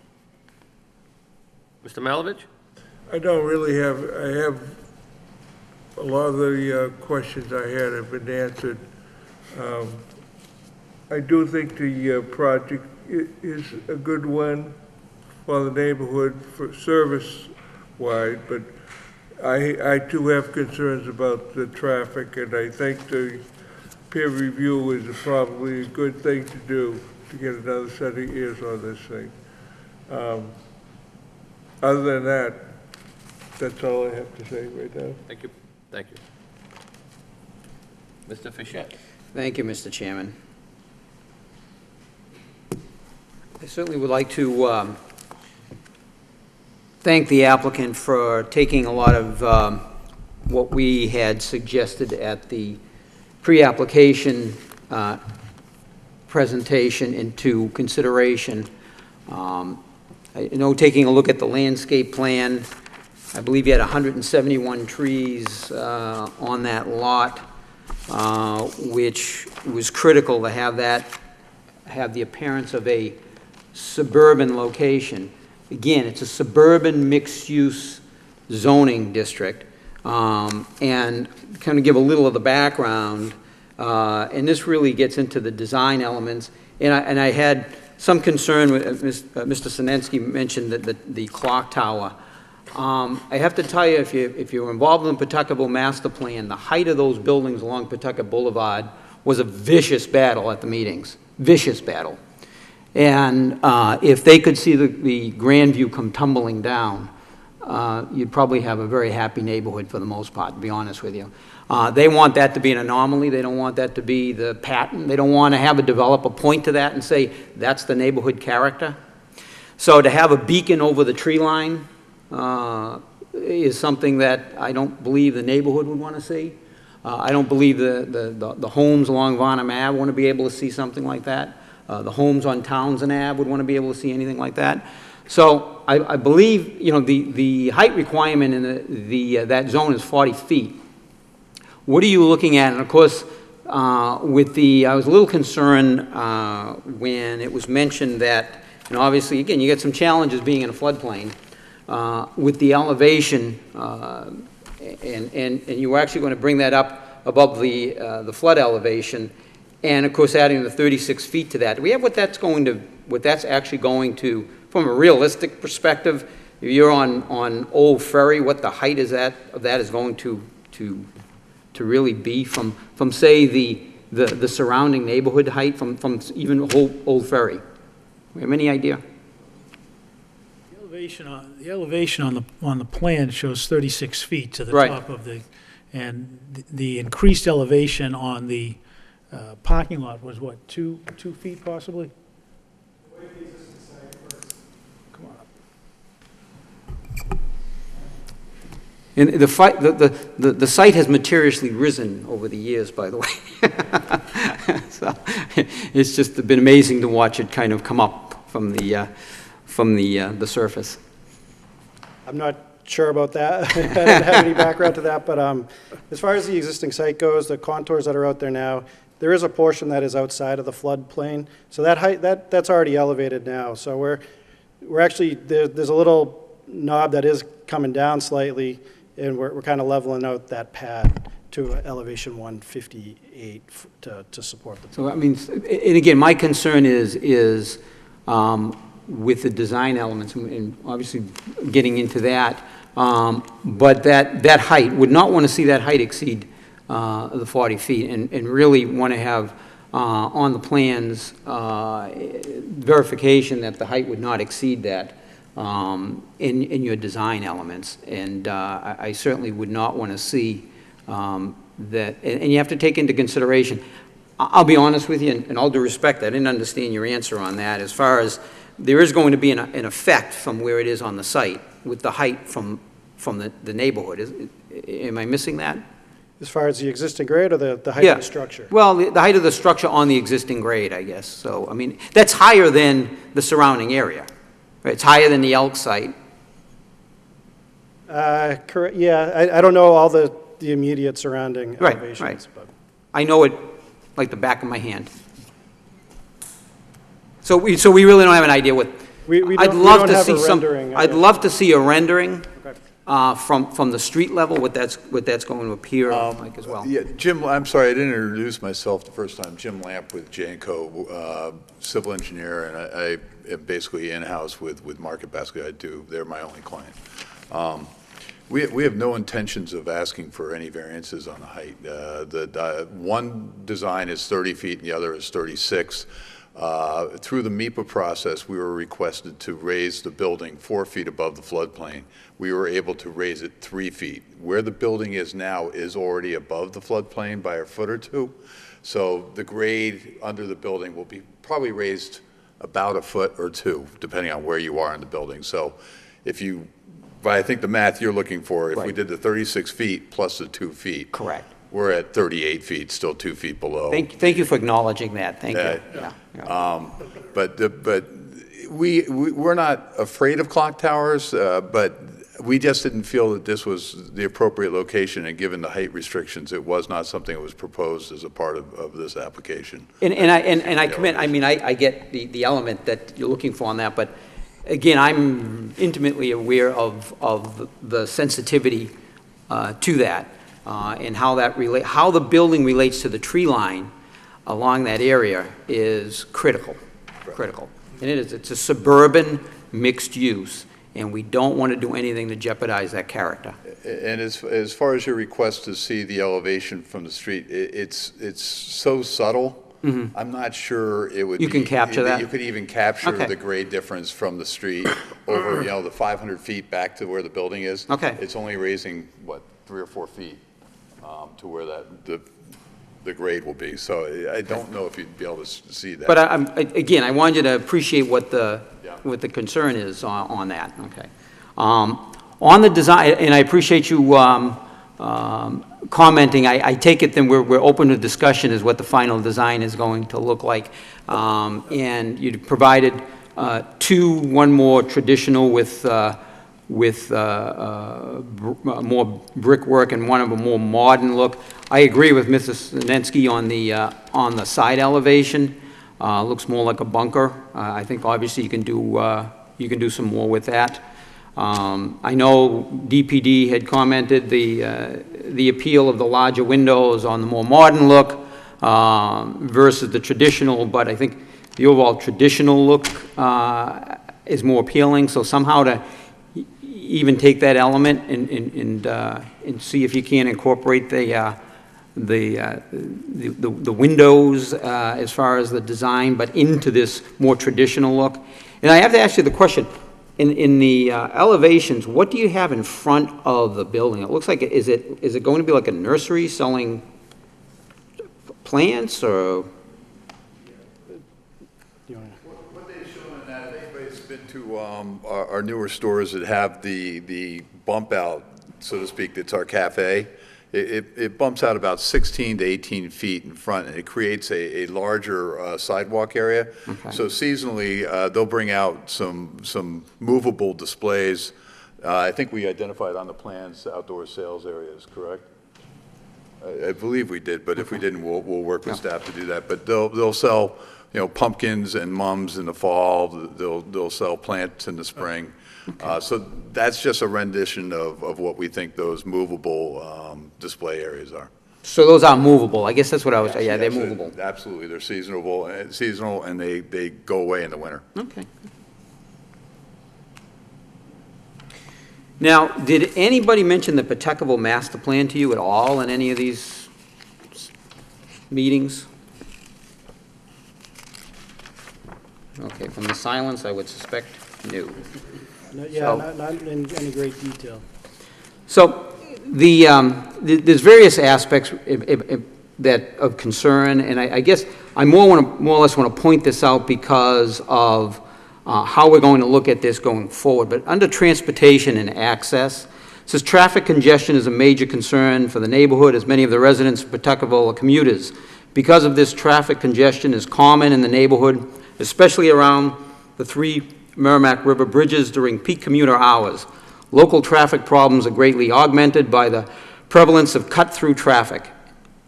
[SPEAKER 2] Malovich?
[SPEAKER 11] I don't really have, I have, a lot of the questions I had have been answered. I do think the project is a good one for the neighborhood, for service-wide, but I too have concerns about the traffic, and I think the peer review is probably a good thing to do to get another set of ears on this thing. Other than that, that's all I have to say right now.
[SPEAKER 2] Thank you. Thank you. Mr. Fischette.
[SPEAKER 15] Thank you, Mr. Chairman. I certainly would like to thank the applicant for taking a lot of what we had suggested at the pre-application presentation into consideration. I know, taking a look at the landscape plan, I believe you had 171 trees on that lot, which was critical to have that, have the appearance of a suburban location. Again, it's a suburban mixed-use zoning district. And kind of give a little of the background, and this really gets into the design elements. And I had some concern with Mr. Sinensky mentioned that the clock tower. I have to tell you, if you're involved in the Pawtuckaville Master Plan, the height of those buildings along Pawtucket Boulevard was a vicious battle at the meetings, vicious battle. And if they could see the grand view come tumbling down, you'd probably have a very happy neighborhood for the most part, to be honest with you. They want that to be an anomaly. They don't want that to be the pattern. They don't want to have a developer point to that and say, that's the neighborhood character. So to have a beacon over the tree line is something that I don't believe the neighborhood would want to see. I don't believe the homes along Varnum Ave want to be able to see something like that. The homes on Townsend Ave would want to be able to see anything like that. So I believe, you know, the height requirement in that zone is 40 feet. What are you looking at? And of course, I was a little concerned when it was mentioned that, and obviously, again, you get some challenges being in a floodplain with the elevation, and you were actually going to bring that up above the flood elevation, and of course, adding the 36 feet to that. Do we have what that's actually going to, from a realistic perspective, if you're on Old Ferry, what the height is of that is going to really be from say the surrounding neighborhood height from even Old Ferry? We have any idea?
[SPEAKER 4] The elevation on the plan shows 36 feet to the top of and the increased elevation on the parking lot was what, 2 feet possibly? Come on up.
[SPEAKER 15] And the site has materially risen over the years, by the way. So it's just been amazing to watch it kind of come up from the surface.
[SPEAKER 1] I'm not sure about that. I don't have any background to that, but as far as the existing site goes, the contours that are out there now, there is a portion that is outside of the floodplain. So that height, that's already elevated now. So we're actually, there's a little knob that is coming down slightly, and we're kind of leveling out that pad to elevation 158 to support the.
[SPEAKER 15] So, I mean, and again, my concern is with the design elements, and obviously getting into that, but that height, would not want to see that height exceed the 40 feet, and really want to have on the plans verification that the height would not exceed that in your design elements. And I certainly would not want to see that, and you have to take into consideration, I'll be honest with you, and all due respect, I didn't understand your answer on that, as far as there is going to be an effect from where it is on the site with the height from the neighborhood. Am I missing that?
[SPEAKER 1] As far as the existing grade or the height of the structure?
[SPEAKER 15] Well, the height of the structure on the existing grade, I guess. So, I mean, that's higher than the surrounding area. Right? It's higher than the Elk site.
[SPEAKER 1] Correct. Yeah, I don't know all the immediate surrounding elevations.
[SPEAKER 15] Right.
[SPEAKER 1] But
[SPEAKER 15] I know it like the back of my hand. So we really don't have an idea what. I'd love to see some. I'd love to see a rendering from the street level, what that's going to appear like as well.
[SPEAKER 13] Yeah, Jim, I'm sorry, I didn't introduce myself the first time. Jim Lamp with J&Co, civil engineer, and I am basically in-house with Market Basket. They're my only client. We have no intentions of asking for any variances on the height. The one design is 30 feet and the other is 36. Through the MEPA process, we were requested to raise the building 4 feet above the floodplain. We were able to raise it 3 feet. Where the building is now is already above the floodplain by a foot or two. So the grade under the building will be probably raised about a foot or two, depending on where you are in the building. So but I think the math you're looking for, if we did the 36 feet plus the 2 feet.
[SPEAKER 15] Correct.
[SPEAKER 13] We're at 38 feet, still 2 feet below.
[SPEAKER 15] Thank you for acknowledging that. Thank you. Yeah.
[SPEAKER 13] But we're not afraid of clock towers, but we just didn't feel that this was the appropriate location, and given the height restrictions, it was not something that was proposed as a part of this application.
[SPEAKER 15] And I commit. I mean, I get the element that you're looking for on that, but again, I'm intimately aware of the sensitivity to that. And how the building relates to the tree line along that area is critical. And it's a suburban mixed use, and we don't want to do anything to jeopardize that character.
[SPEAKER 13] And as far as your request to see the elevation from the street, it's so subtle. Mm-hmm. I'm not sure it would.
[SPEAKER 15] You can capture that.
[SPEAKER 13] You could even capture the grade difference from the street over, the 500 feet back to where the building is.
[SPEAKER 15] Okay.
[SPEAKER 13] It's only raising 3 or 4 feet to where the grade will be. So I don't know if you'd be able to see that.
[SPEAKER 15] But again, I want you to appreciate what the concern is on that. Okay. On the design, and I appreciate you commenting. I take it then we're open to discussion as what the final design is going to look like. And you provided one more traditional with more brickwork and one of a more modern look. I agree with Mrs. Znensky on the side elevation. Looks more like a bunker. I think obviously you can do some more with that. I know DPD had commented the appeal of the larger windows on the more modern look versus the traditional, but I think the overall traditional look is more appealing. So somehow to even take that element and see if you can incorporate the windows as far as the design, but into this more traditional look. And I have to ask you the question, in the elevations, what do you have in front of the building? It looks like, is it going to be like a nursery selling plants, or?
[SPEAKER 13] What they show in that, if anybody's been to our newer stores that have the bump out so to speak, it's our cafe. It bumps out about 16 to 18 feet in front, and it creates a larger sidewalk area.
[SPEAKER 15] Okay.
[SPEAKER 13] So seasonally, they'll bring out some movable displays. I think we identified on the plans outdoor sales areas, correct? I believe we did, but if we didn't, we'll work with staff to do that. But they'll sell, pumpkins and mums in the fall. They'll sell plants in the spring. So that's just a rendition of what we think those movable display areas are.
[SPEAKER 15] So those are movable. I guess that's what I was, yeah,
[SPEAKER 13] Yes,
[SPEAKER 15] they're movable.
[SPEAKER 13] Absolutely, they're seasonal, and they go away in the winter.
[SPEAKER 15] Okay. Now, did anybody mention the Pawtuckaville master plan to you at all in any of these meetings? Okay, from the silence, I would suspect no.
[SPEAKER 1] Not in any great detail.
[SPEAKER 15] So there's various aspects of concern, and I guess I more or less want to point this out because of how we're going to look at this going forward. But under transportation and access, it says traffic congestion is a major concern for the neighborhood, as many of the residents of Pawtuckaville are commuters. Because of this, traffic congestion is common in the neighborhood, especially around the 3 Merrimack River bridges during peak commuter hours. Local traffic problems are greatly augmented by the prevalence of cut-through traffic.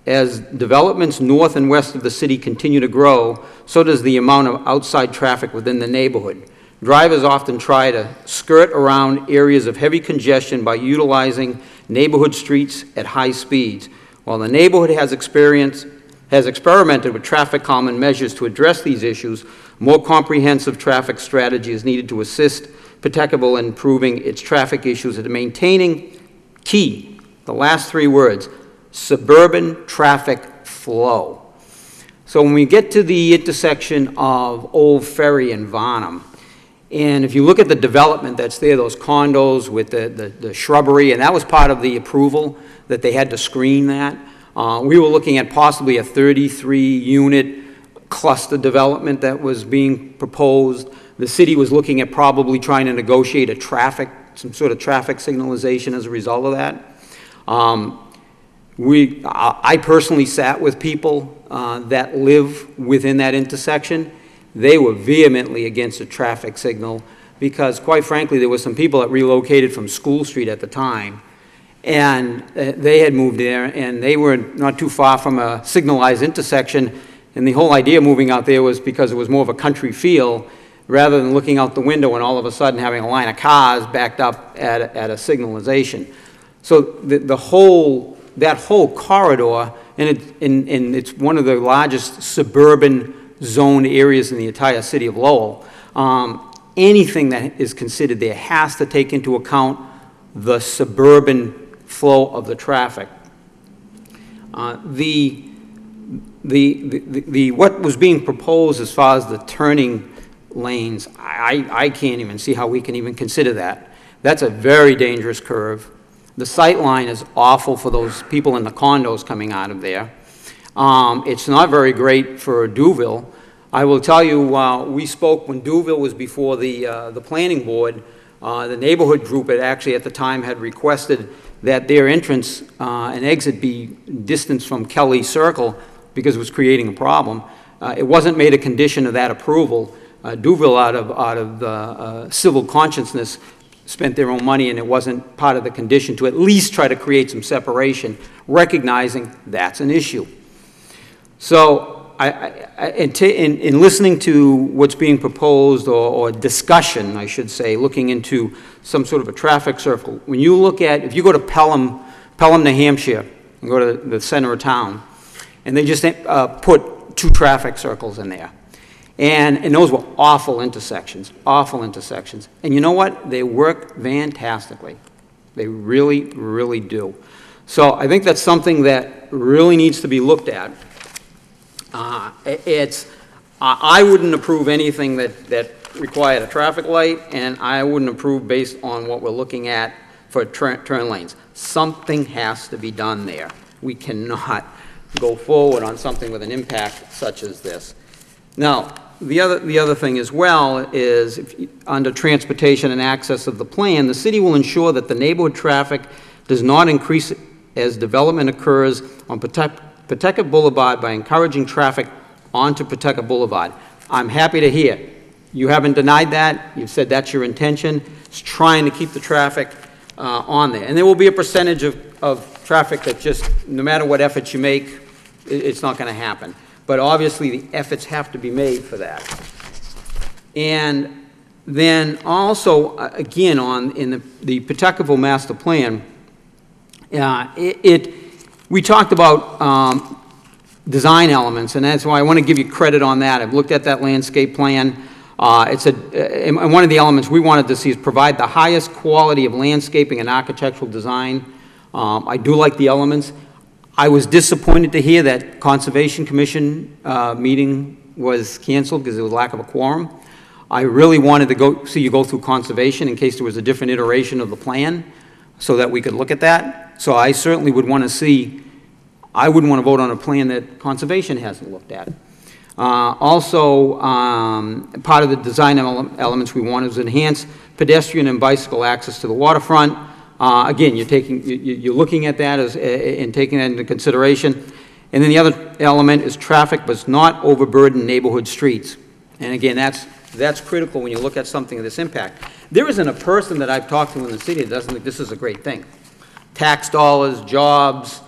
[SPEAKER 15] As developments north and west of the city continue to grow, so does the amount of outside traffic within the neighborhood. Drivers often try to skirt around areas of heavy congestion by utilizing neighborhood streets at high speeds. While the neighborhood has experimented with traffic calming measures to address these issues, more comprehensive traffic strategy is needed to assist Pawtuckaville in improving its traffic issues and maintaining key, the last 3 words, suburban traffic flow. So when we get to the intersection of Old Ferry and Varnum, and if you look at the development that's there, those condos with the shrubbery, and that was part of the approval that they had to screen that. We were looking at possibly a 33-unit cluster development that was being proposed. The city was looking at probably trying to negotiate some sort of traffic signalization as a result of that. I personally sat with people that live within that intersection. They were vehemently against a traffic signal because, quite frankly, there were some people that relocated from School Street at the time, and they had moved there, and they were not too far from a signalized intersection, and the whole idea of moving out there was because it was more of a country feel, rather than looking out the window and all of a sudden having a line of cars backed up at a signalization. So that whole corridor, and it's one of the largest suburban zoned areas in the entire city of Lowell. Anything that is considered there has to take into account the suburban flow of the traffic. What was being proposed as far as the turning lanes, I can't even see how we can even consider that. That's a very dangerous curve. The sight line is awful for those people in the condos coming out of there. It's not very great for Duville. I will tell you, we spoke when Duville was before the planning board. The neighborhood group at the time had requested that their entrance and exit be distanced from Kelly Circle because it was creating a problem. It wasn't made a condition of that approval. Duville, out of civil consciousness, spent their own money, and it wasn't part of the condition to at least try to create some separation, recognizing that's an issue. So in listening to what's being proposed, or discussion, I should say, looking into some sort of a traffic circle, when you look at, if you go to Pelham, New Hampshire, and go to the center of town, and they just put 2 traffic circles in there. And those were awful intersections. And you know what? They work fantastically. They really, really do. So I think that's something that really needs to be looked at. I wouldn't approve anything that required a traffic light, and I wouldn't approve based on what we're looking at for turn lanes. Something has to be done there. We cannot go forward on something with an impact such as this. Now, the other thing as well is, under transportation and access of the plan, the city will ensure that the neighborhood traffic does not increase as development occurs on Pawtucket Boulevard by encouraging traffic onto Pawtucket Boulevard. I'm happy to hear. You haven't denied that. You've said that's your intention. It's trying to keep the traffic on there. And there will be a percentage of traffic that just, no matter what efforts you make, it's not going to happen. But obviously, the efforts have to be made for that. And then also, again, in the Pawtucketville Master Plan, we talked about design elements, and that's why I want to give you credit on that. I've looked at that landscape plan. And one of the elements we wanted to see is provide the highest quality of landscaping and architectural design. I do like the elements. I was disappointed to hear that Conservation Commission meeting was canceled because there was lack of a quorum. I really wanted to see you go through Conservation in case there was a different iteration of the plan so that we could look at that. So I certainly would want to see, I wouldn't want to vote on a plan that Conservation hasn't looked at. Also, part of the design elements we wanted was enhance pedestrian and bicycle access to the waterfront. Again, you're looking at that and taking that into consideration. And then the other element is traffic does not overburden neighborhood streets. And again, that's critical when you look at something of this impact. There isn't a person that I've talked to in the city that doesn't think this is a great thing. Tax dollars, jobs,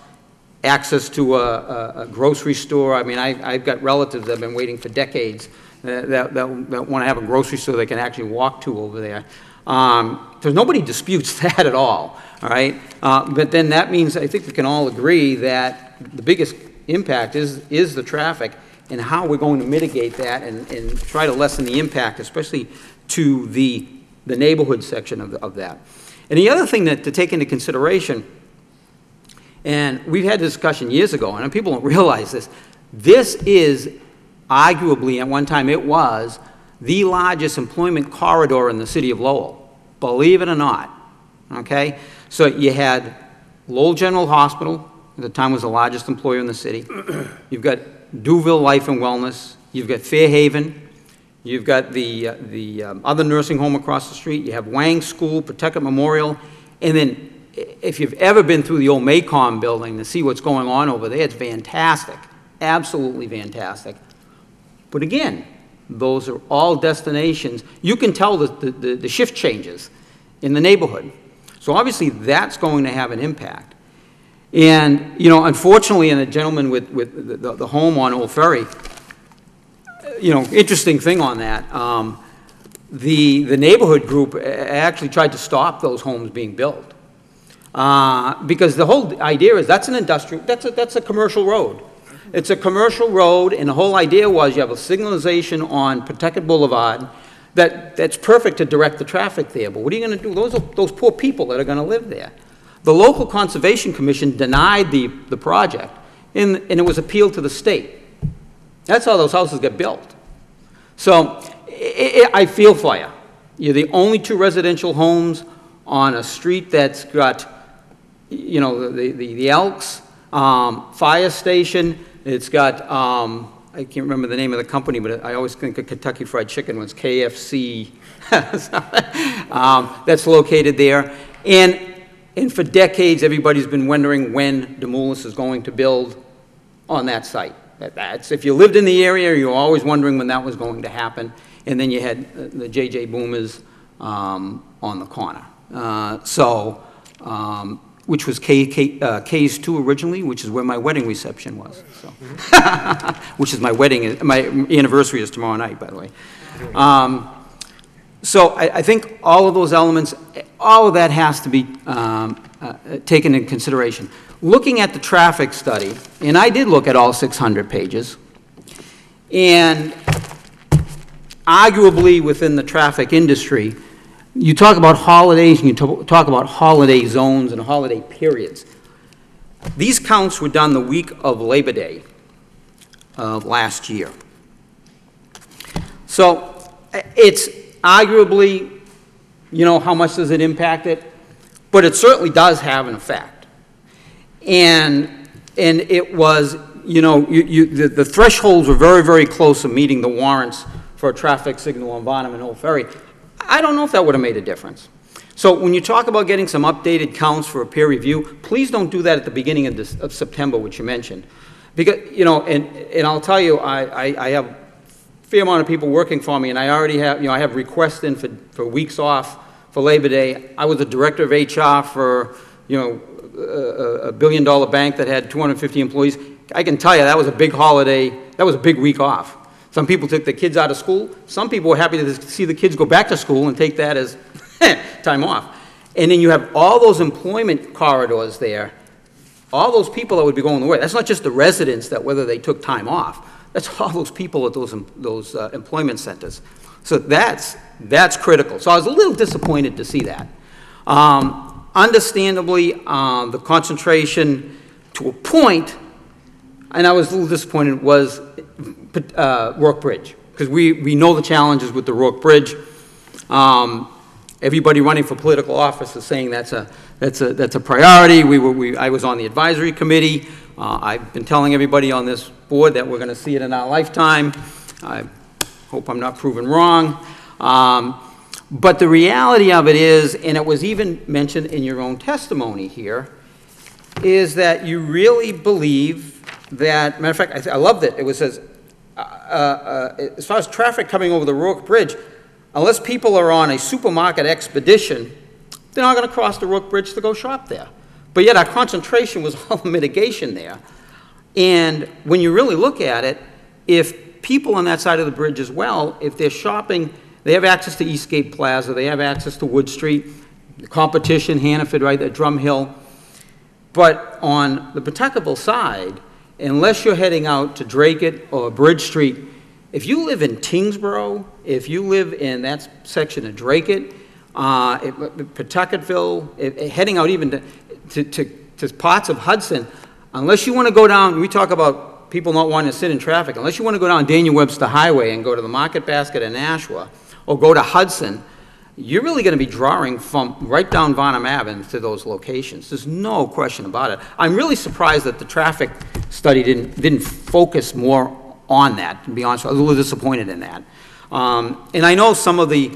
[SPEAKER 15] access to a grocery store. I mean, I've got relatives that have been waiting for decades that want to have a grocery store they can actually walk to over there. There's nobody disputes that at all right? But then that means I think we can all agree that the biggest impact is the traffic and how we're going to mitigate that and try to lessen the impact, especially to the neighborhood section of that. And the other thing to take into consideration, and we've had this discussion years ago, and people don't realize this is arguably, at one time it was, the largest employment corridor in the city of Lowell, believe it or not, okay? So you had Lowell General Hospital, at the time was the largest employer in the city. You've got Duville Life and Wellness. You've got Fairhaven. You've got the other nursing home across the street. You have Wang School, Pawtucket Memorial. And then if you've ever been through the old Maycom building to see what's going on over there, it's fantastic, absolutely fantastic. But again, those are all destinations. You can tell the shift changes in the neighborhood. So obviously that's going to have an impact. And, you know, unfortunately, and a gentleman with the home on Old Ferry, you know, interesting thing on that, the neighborhood group actually tried to stop those homes being built. Because the whole idea is that's an industrial, that's a commercial road. It's a commercial road, and the whole idea was you have a signalization on Pawtucket Boulevard that's perfect to direct the traffic there. But what are you going to do? Those poor people that are going to live there. The local Conservation Commission denied the project, and it was appealed to the state. That's how those houses get built. So I feel for you. You're the only two residential homes on a street that's got, you know, the Elks, fire station. It's got, I can't remember the name of the company, but I always think of Kentucky Fried Chicken when it's KFC. That's located there. And for decades, everybody's been wondering when Demoulas is going to build on that site. If you lived in the area, you were always wondering when that was going to happen. And then you had the J.J. Boomers on the corner. Which was K's 2 originally, which is where my wedding reception was. So. Which is my anniversary is tomorrow night, by the way. So I think all of those elements, all of that has to be taken into consideration. Looking at the traffic study, and I did look at all 600 pages, and arguably within the traffic industry, you talk about holidays and you talk about holiday zones and holiday periods. These counts were done the week of Labor Day of last year. So it's arguably, you know, how much does it impact it? But it certainly does have an effect. And it was, you know, the thresholds were very, very close to meeting the warrants for a traffic signal on Varnum and Old Ferry. I don't know if that would have made a difference. So when you talk about getting some updated counts for a peer review, please don't do that at the beginning of September, which you mentioned. Because, you know, and I'll tell you, I have a fair amount of people working for me, and I already have, you know, I have requests in for weeks off for Labor Day. I was the director of HR for, you know, a billion-dollar bank that had 250 employees. I can tell you that was a big holiday. That was a big week off. Some people took their kids out of school. Some people were happy to see the kids go back to school and take that as time off. And then you have all those employment corridors there, all those people that would be going to work. That's not just the residents that whether they took time off. That's all those people at those employment centers. So that's critical. So I was a little disappointed to see that. Understandably, the concentration to a point, and I was a little disappointed, was Rourke Bridge, because we know the challenges with the Rourke Bridge. Everybody running for political office is saying that's a priority. I was on the advisory committee. I've been telling everybody on this board that we're going to see it in our lifetime. I hope I'm not proven wrong. But the reality of it is, and it was even mentioned in your own testimony here, is that you really believe that, matter of fact, I loved it. It was says, as far as traffic coming over the Rourke Bridge, unless people are on a supermarket expedition, they're not going to cross the Rourke Bridge to go shop there. But yet our concentration was all mitigation there. And when you really look at it, if people on that side of the bridge as well, if they're shopping, they have access to Eastgate Plaza, they have access to Wood Street, the competition, Hannaford, right, at Drum Hill. But on the Pawtuckaville side, unless you're heading out to Dracut or Bridge Street, if you live in Tingsboro, if you live in that section of Dracut, Pawtuckaville, heading out even to parts of Hudson, unless you want to go down, we talk about people not wanting to sit in traffic, unless you want to go down Daniel Webster Highway and go to the Market Basket in Nashua, or go to Hudson, you're really going to be drawing from right down Varnum Avenue to those locations. There's no question about it. I'm really surprised that the traffic study didn't focus more on that, to be honest. I was a little disappointed in that. And I know some of the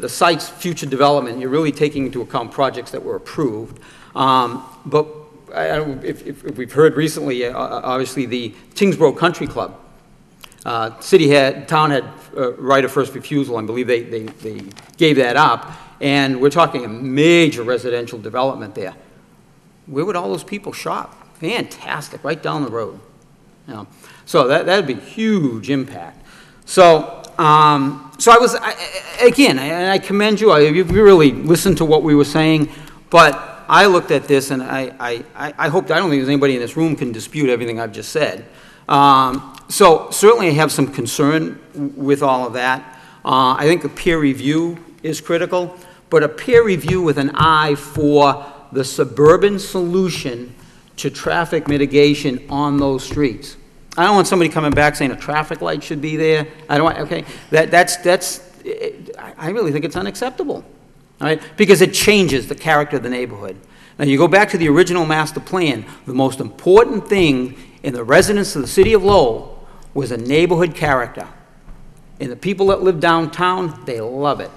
[SPEAKER 15] site's future development, you're really taking into account projects that were approved. But I don't know if we've heard recently, obviously the Tingsboro Country Club, town had right of first refusal. I believe they gave that up. And we're talking a major residential development there. Where would all those people shop? Fantastic, right down the road. You know, so that'd be huge impact. So, again, I commend you. You really listened to what we were saying, but I looked at this and I don't think there's anybody in this room can dispute everything I've just said. So certainly I have some concern with all of that. I think a peer review is critical, but a peer review with an eye for the suburban solution to traffic mitigation on those streets. I don't want somebody coming back saying a traffic light should be there. I don't want, okay, I really think it's unacceptable, all right? Because it changes the character of the neighborhood. Now you go back to the original master plan, the most important thing in the residents of the city of Lowell was a neighborhood character. And the people that live downtown, they love it.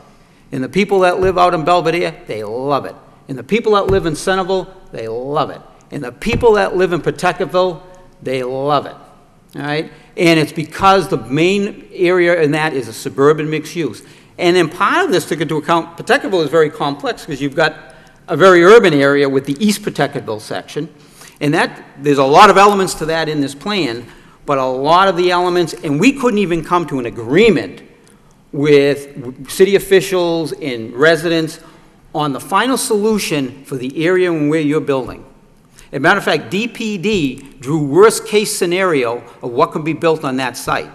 [SPEAKER 15] And the people that live out in Belvedere, they love it. And the people that live in Centerville, they love it. And the people that live in Pawtuckaville, they love it. All right? And it's because the main area in that is a suburban mixed use. And then part of this took into account, Pawtuckaville is very complex because you've got a very urban area with the East Pawtuckaville section. And there's a lot of elements to that in this plan, but a lot of the elements, and we couldn't even come to an agreement with city officials and residents on the final solution for the area and where you're building. As a matter of fact, DPD drew worst case scenario of what could be built on that site.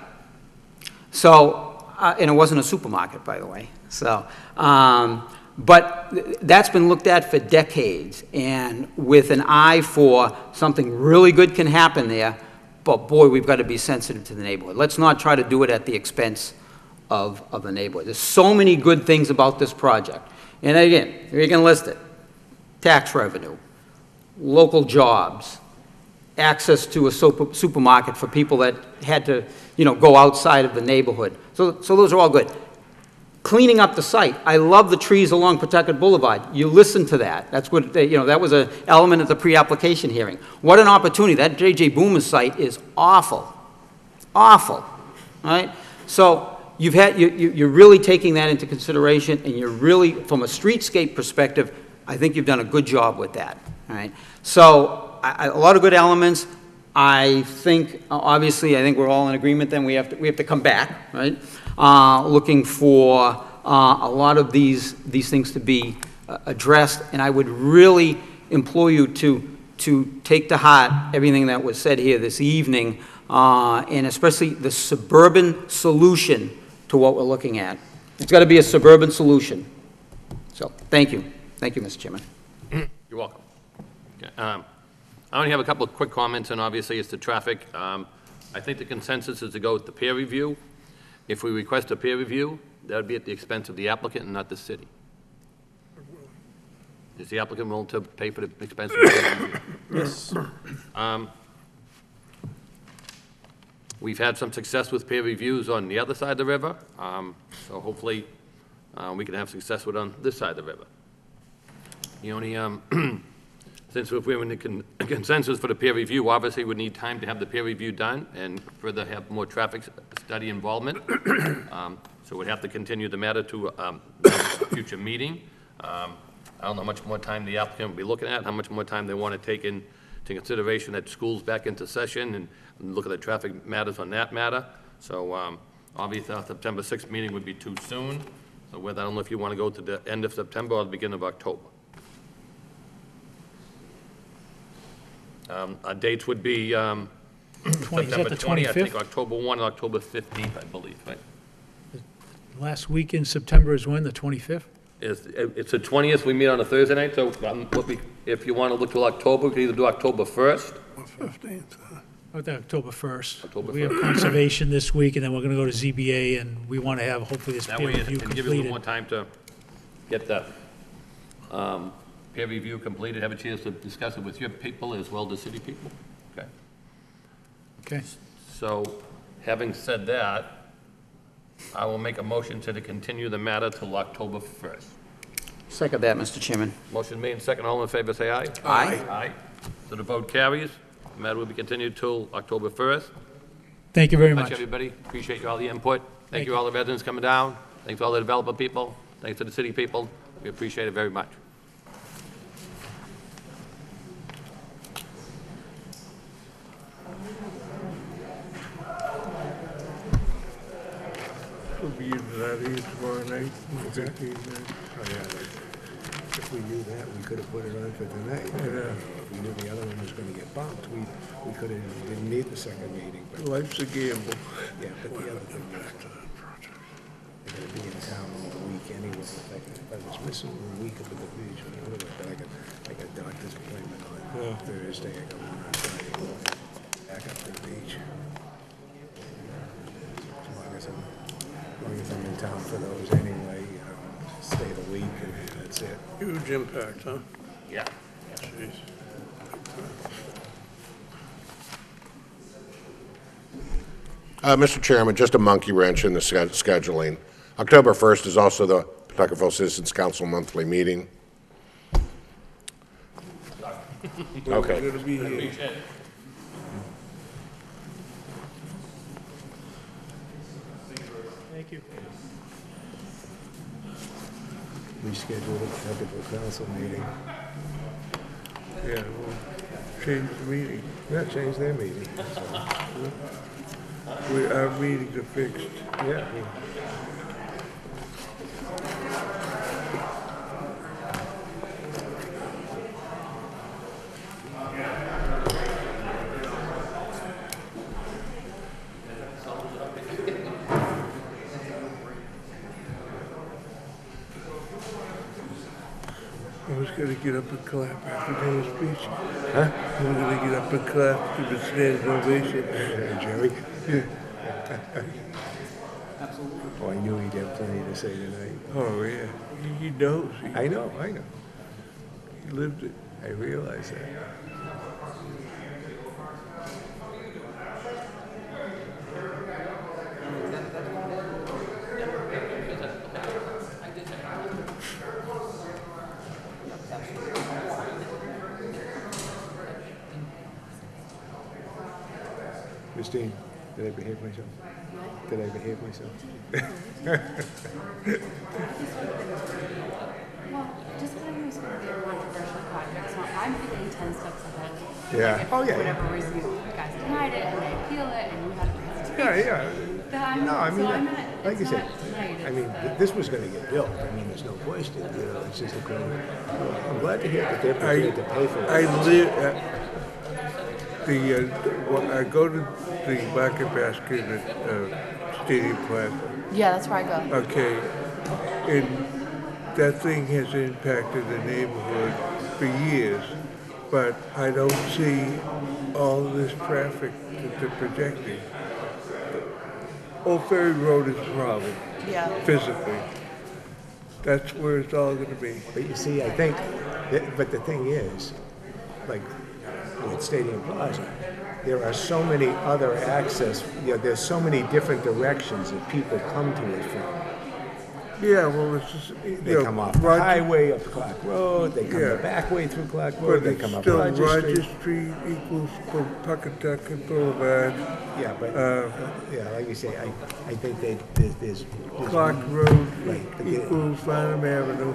[SPEAKER 15] So, and it wasn't a supermarket, by the way. So, but that's been looked at for decades, and with an eye for something really good can happen there, but boy, we've got to be sensitive to the neighborhood. Let's not try to do it at the expense of the neighborhood. There's so many good things about this project. And again, you can list it. Tax revenue, local jobs, access to a supermarket for people that had to, go outside of the neighborhood. So those are all good. cleaning up the site. I love the trees along Pawtucket Boulevard. You listen to that. That's what, that was an element of the pre-application hearing. What an opportunity. That J.J. Boomer site is awful. Awful. All right? So you're really taking that into consideration, and you're really, from a streetscape perspective, I think you've done a good job with that. All right? So a lot of good elements. I think, obviously, I think we're all in agreement then we have to come back, right? Looking for a lot of these things to be addressed, and I would really implore you to take to heart everything that was said here this evening, and especially the suburban solution to what we're looking at. It's got to be a suburban solution. So, thank you. Thank you, Mr. Chairman.
[SPEAKER 2] You're welcome. Okay, I only have a couple of quick comments, and obviously it's the traffic. I think the consensus is to go with the peer review. If we request a peer review, that would be at the expense of the applicant and not the city. Is the applicant willing to pay for the expense of the peer review?
[SPEAKER 1] Yes.
[SPEAKER 2] We've had some success with peer reviews on the other side of the river, so hopefully we can have success with on this side of the river. The only, since if we're in the consensus for the peer review, obviously we need time to have the peer review done and further have more traffic study involvement. So we'd have to continue the matter to a future meeting. I don't know how much more time the applicant will be looking at, how much more time they want to take into consideration that school's back into session and look at the traffic matters on that matter. So obviously our September 6th meeting would be too soon. So I don't know if you want to go to the end of September or the beginning of October. Our dates would be September 20th, I think October 1 and October 15th, I believe, right?
[SPEAKER 4] Last week in September is when, the 25th?
[SPEAKER 2] It's the 20th, we meet on a Thursday night, so if you want to look till October, we can either do October 1st.
[SPEAKER 11] 15th.
[SPEAKER 4] I think October 1st.
[SPEAKER 2] October
[SPEAKER 4] We have
[SPEAKER 2] 1st.
[SPEAKER 4] conservation this week, and then we're going to go to ZBA, and we want to have, hopefully, this
[SPEAKER 2] That
[SPEAKER 4] peer
[SPEAKER 2] way it
[SPEAKER 4] review
[SPEAKER 2] can give you a little more
[SPEAKER 4] completed.
[SPEAKER 2] time to get the peer review completed, have a chance to discuss it with your people as well as city people. Okay.
[SPEAKER 4] Okay.
[SPEAKER 2] So, having said that, I will make a motion to continue the matter till October 1st.
[SPEAKER 15] Second that, Mr. Chairman.
[SPEAKER 2] Motion made, second, all in favor, say aye.
[SPEAKER 15] Aye.
[SPEAKER 2] Aye. So the vote carries. The matter will be continued till October 1st.
[SPEAKER 4] Thank you very
[SPEAKER 2] Thanks,
[SPEAKER 4] much.
[SPEAKER 2] everybody. Appreciate you all the input.
[SPEAKER 4] Thank
[SPEAKER 2] Thank you
[SPEAKER 4] you.
[SPEAKER 2] all the residents coming down. Thanks to all the developer people. Thanks to the city people. We appreciate it very much.
[SPEAKER 11] We'll be using that each tomorrow night.
[SPEAKER 14] Oh, yeah. If we knew that, we could have put it on for tonight.
[SPEAKER 11] Yeah.
[SPEAKER 14] If we knew the other one was going to get bumped, we could have, didn't need the second meeting. But
[SPEAKER 11] Life's a gamble.
[SPEAKER 14] yeah, but the other thing is, they're going to be in town all week anyway. If I was missing a week of the beach, I would have been, I got doctor's appointment on Thursday. I got one on Friday. Back up to the beach. As long as I'm in town for those anyway, stay the week and that's it.
[SPEAKER 11] Huge impact, huh?
[SPEAKER 2] Yeah.
[SPEAKER 11] Jeez.
[SPEAKER 9] Mr. Chairman, just a monkey wrench in the scheduling. October 1st is also the Pawtucketville Citizens Council monthly meeting. Okay.
[SPEAKER 11] We're gonna be here.
[SPEAKER 4] Thank you.
[SPEAKER 14] Reschedule the Pawtucketville Council meeting.
[SPEAKER 11] Yeah, we'll change the meeting.
[SPEAKER 14] Yeah, change their meeting.
[SPEAKER 11] Our meetings are fixed.
[SPEAKER 14] Yeah.
[SPEAKER 11] I was gonna get up and clap after Dave's speech.
[SPEAKER 14] Huh?
[SPEAKER 11] I was gonna get up and clap, give a standing ovation.
[SPEAKER 14] Jerry?
[SPEAKER 11] Yeah.
[SPEAKER 14] Oh, I knew he'd have plenty to say tonight.
[SPEAKER 11] Oh, yeah. He knows.
[SPEAKER 14] I know.
[SPEAKER 11] He lived it.
[SPEAKER 14] I realize that. Christine, did I behave myself? Did I behave myself?
[SPEAKER 16] Well, just when it was going to be a controversial project, so I'm thinking 10 steps ahead.
[SPEAKER 14] Yeah.
[SPEAKER 16] Like if
[SPEAKER 14] Oh, yeah.
[SPEAKER 16] Whatever reason you guys denied it and they appeal it and you had a presentation.
[SPEAKER 14] Yeah.
[SPEAKER 16] Then
[SPEAKER 14] No, I mean,
[SPEAKER 16] so I'm not,
[SPEAKER 14] like you
[SPEAKER 16] it's
[SPEAKER 14] said,
[SPEAKER 16] not tonight,
[SPEAKER 14] I mean, this was gonna get built, I mean, there's no question, it's just a, I'm glad to hear that they're prepared to pay for it.
[SPEAKER 11] I go to the market basket at Stadium Plaza.
[SPEAKER 16] Yeah, that's where I go.
[SPEAKER 11] Okay, and that thing has impacted the neighborhood for years, but I don't see all this traffic that they're projecting. Old Ferry Road is a problem.
[SPEAKER 16] Yeah.
[SPEAKER 11] Physically. That's where it's all gonna be.
[SPEAKER 14] But you see, I think, but the thing is, like, with Stadium Plaza, there are so many other access, there's so many different directions that people come to it from.
[SPEAKER 11] Yeah, well, it's just,
[SPEAKER 14] They come off the highway up Clark Road, they come the back way through Clark Road, they come up
[SPEAKER 11] still
[SPEAKER 14] Roger
[SPEAKER 11] Roger
[SPEAKER 14] Street.
[SPEAKER 11] Street equals Pawcatucket Boulevard.
[SPEAKER 14] Yeah, but, like you say, I think there's
[SPEAKER 11] Clark Road
[SPEAKER 14] right,
[SPEAKER 11] equals Farnham Avenue.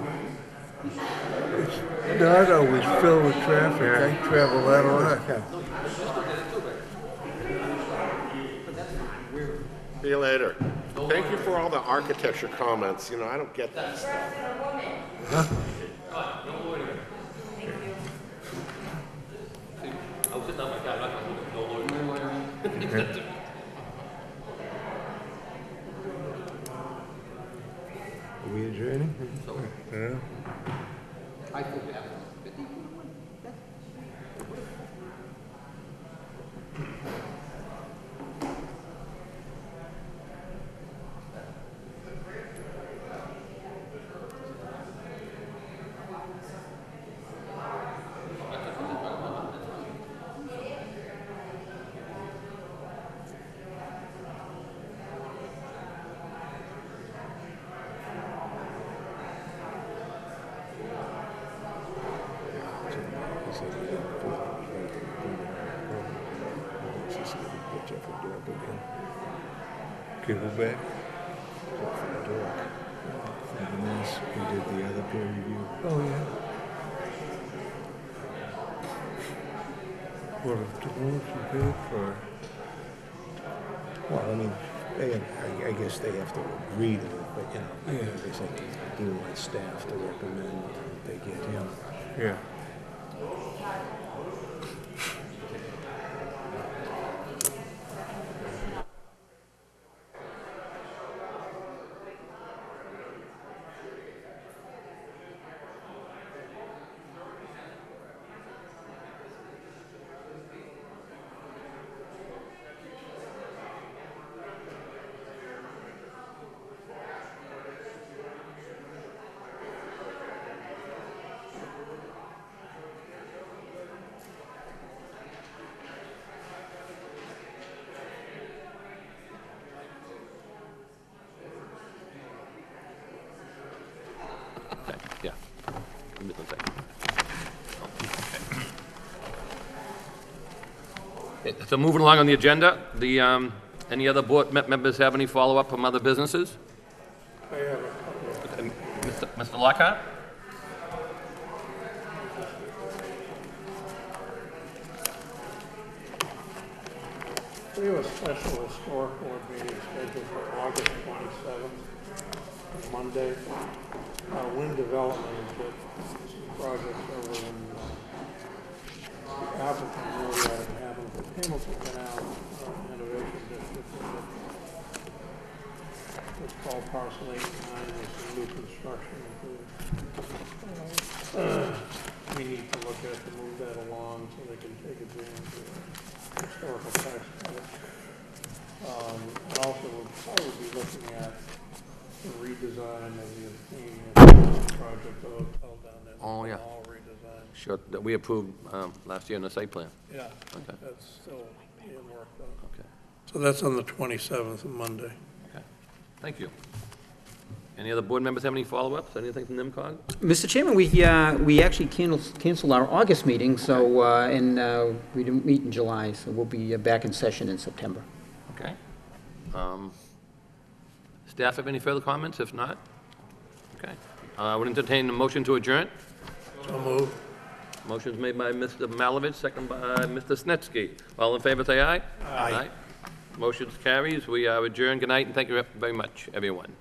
[SPEAKER 11] It's not always filled with traffic. I travel that a lot.
[SPEAKER 9] See you later. Thank you for all the architecture comments. I don't get that stuff.
[SPEAKER 14] Are we adjourning?
[SPEAKER 11] Yeah. Give it back.
[SPEAKER 14] We did the other peer review.
[SPEAKER 11] Oh, yeah. What if the rules you paid for?
[SPEAKER 14] Well, I mean, I guess they have to agree to it, but, they say, do you want staff to recommend that they get him?
[SPEAKER 11] Yeah. Yeah. Give me 1 second. Okay. So moving along on the agenda, any other board members have any follow-up from other businesses? I have a couple.
[SPEAKER 2] Mr. Lockhart?
[SPEAKER 11] We have a special historic board meeting scheduled for August 27th, Monday. Wind development has got some projects over in Appleton, really out of Hamilton Canal Innovation District. It's called Parcel 8 and 9, there's some new construction. We need to look at to move that along so they can take advantage of historical tax credits. Also, we'll probably be looking at the redesign of the project of the hotel down there.
[SPEAKER 2] Oh, yeah.
[SPEAKER 11] All redesign.
[SPEAKER 2] Sure, that we approved last year in the site plan.
[SPEAKER 11] Yeah,
[SPEAKER 2] Okay.
[SPEAKER 11] that's still being worked on.
[SPEAKER 2] Okay.
[SPEAKER 11] So that's on the 27th of Monday.
[SPEAKER 2] Okay. Thank you. Any other board members have any follow-ups, anything from NIMCOG?
[SPEAKER 15] Mr. Chairman, we actually canceled our August meeting, so, and we didn't meet in July, so we'll be back in session in September.
[SPEAKER 2] Okay. Staff have any further comments? If not, okay. I would entertain a motion to adjourn.
[SPEAKER 11] So moved.
[SPEAKER 2] Motion's made by Mr. Malovich, second by Mr. Snetsky. All in favor, say aye.
[SPEAKER 11] Aye.
[SPEAKER 2] Motion carries. We are adjourned. Good night, and thank you very much, everyone.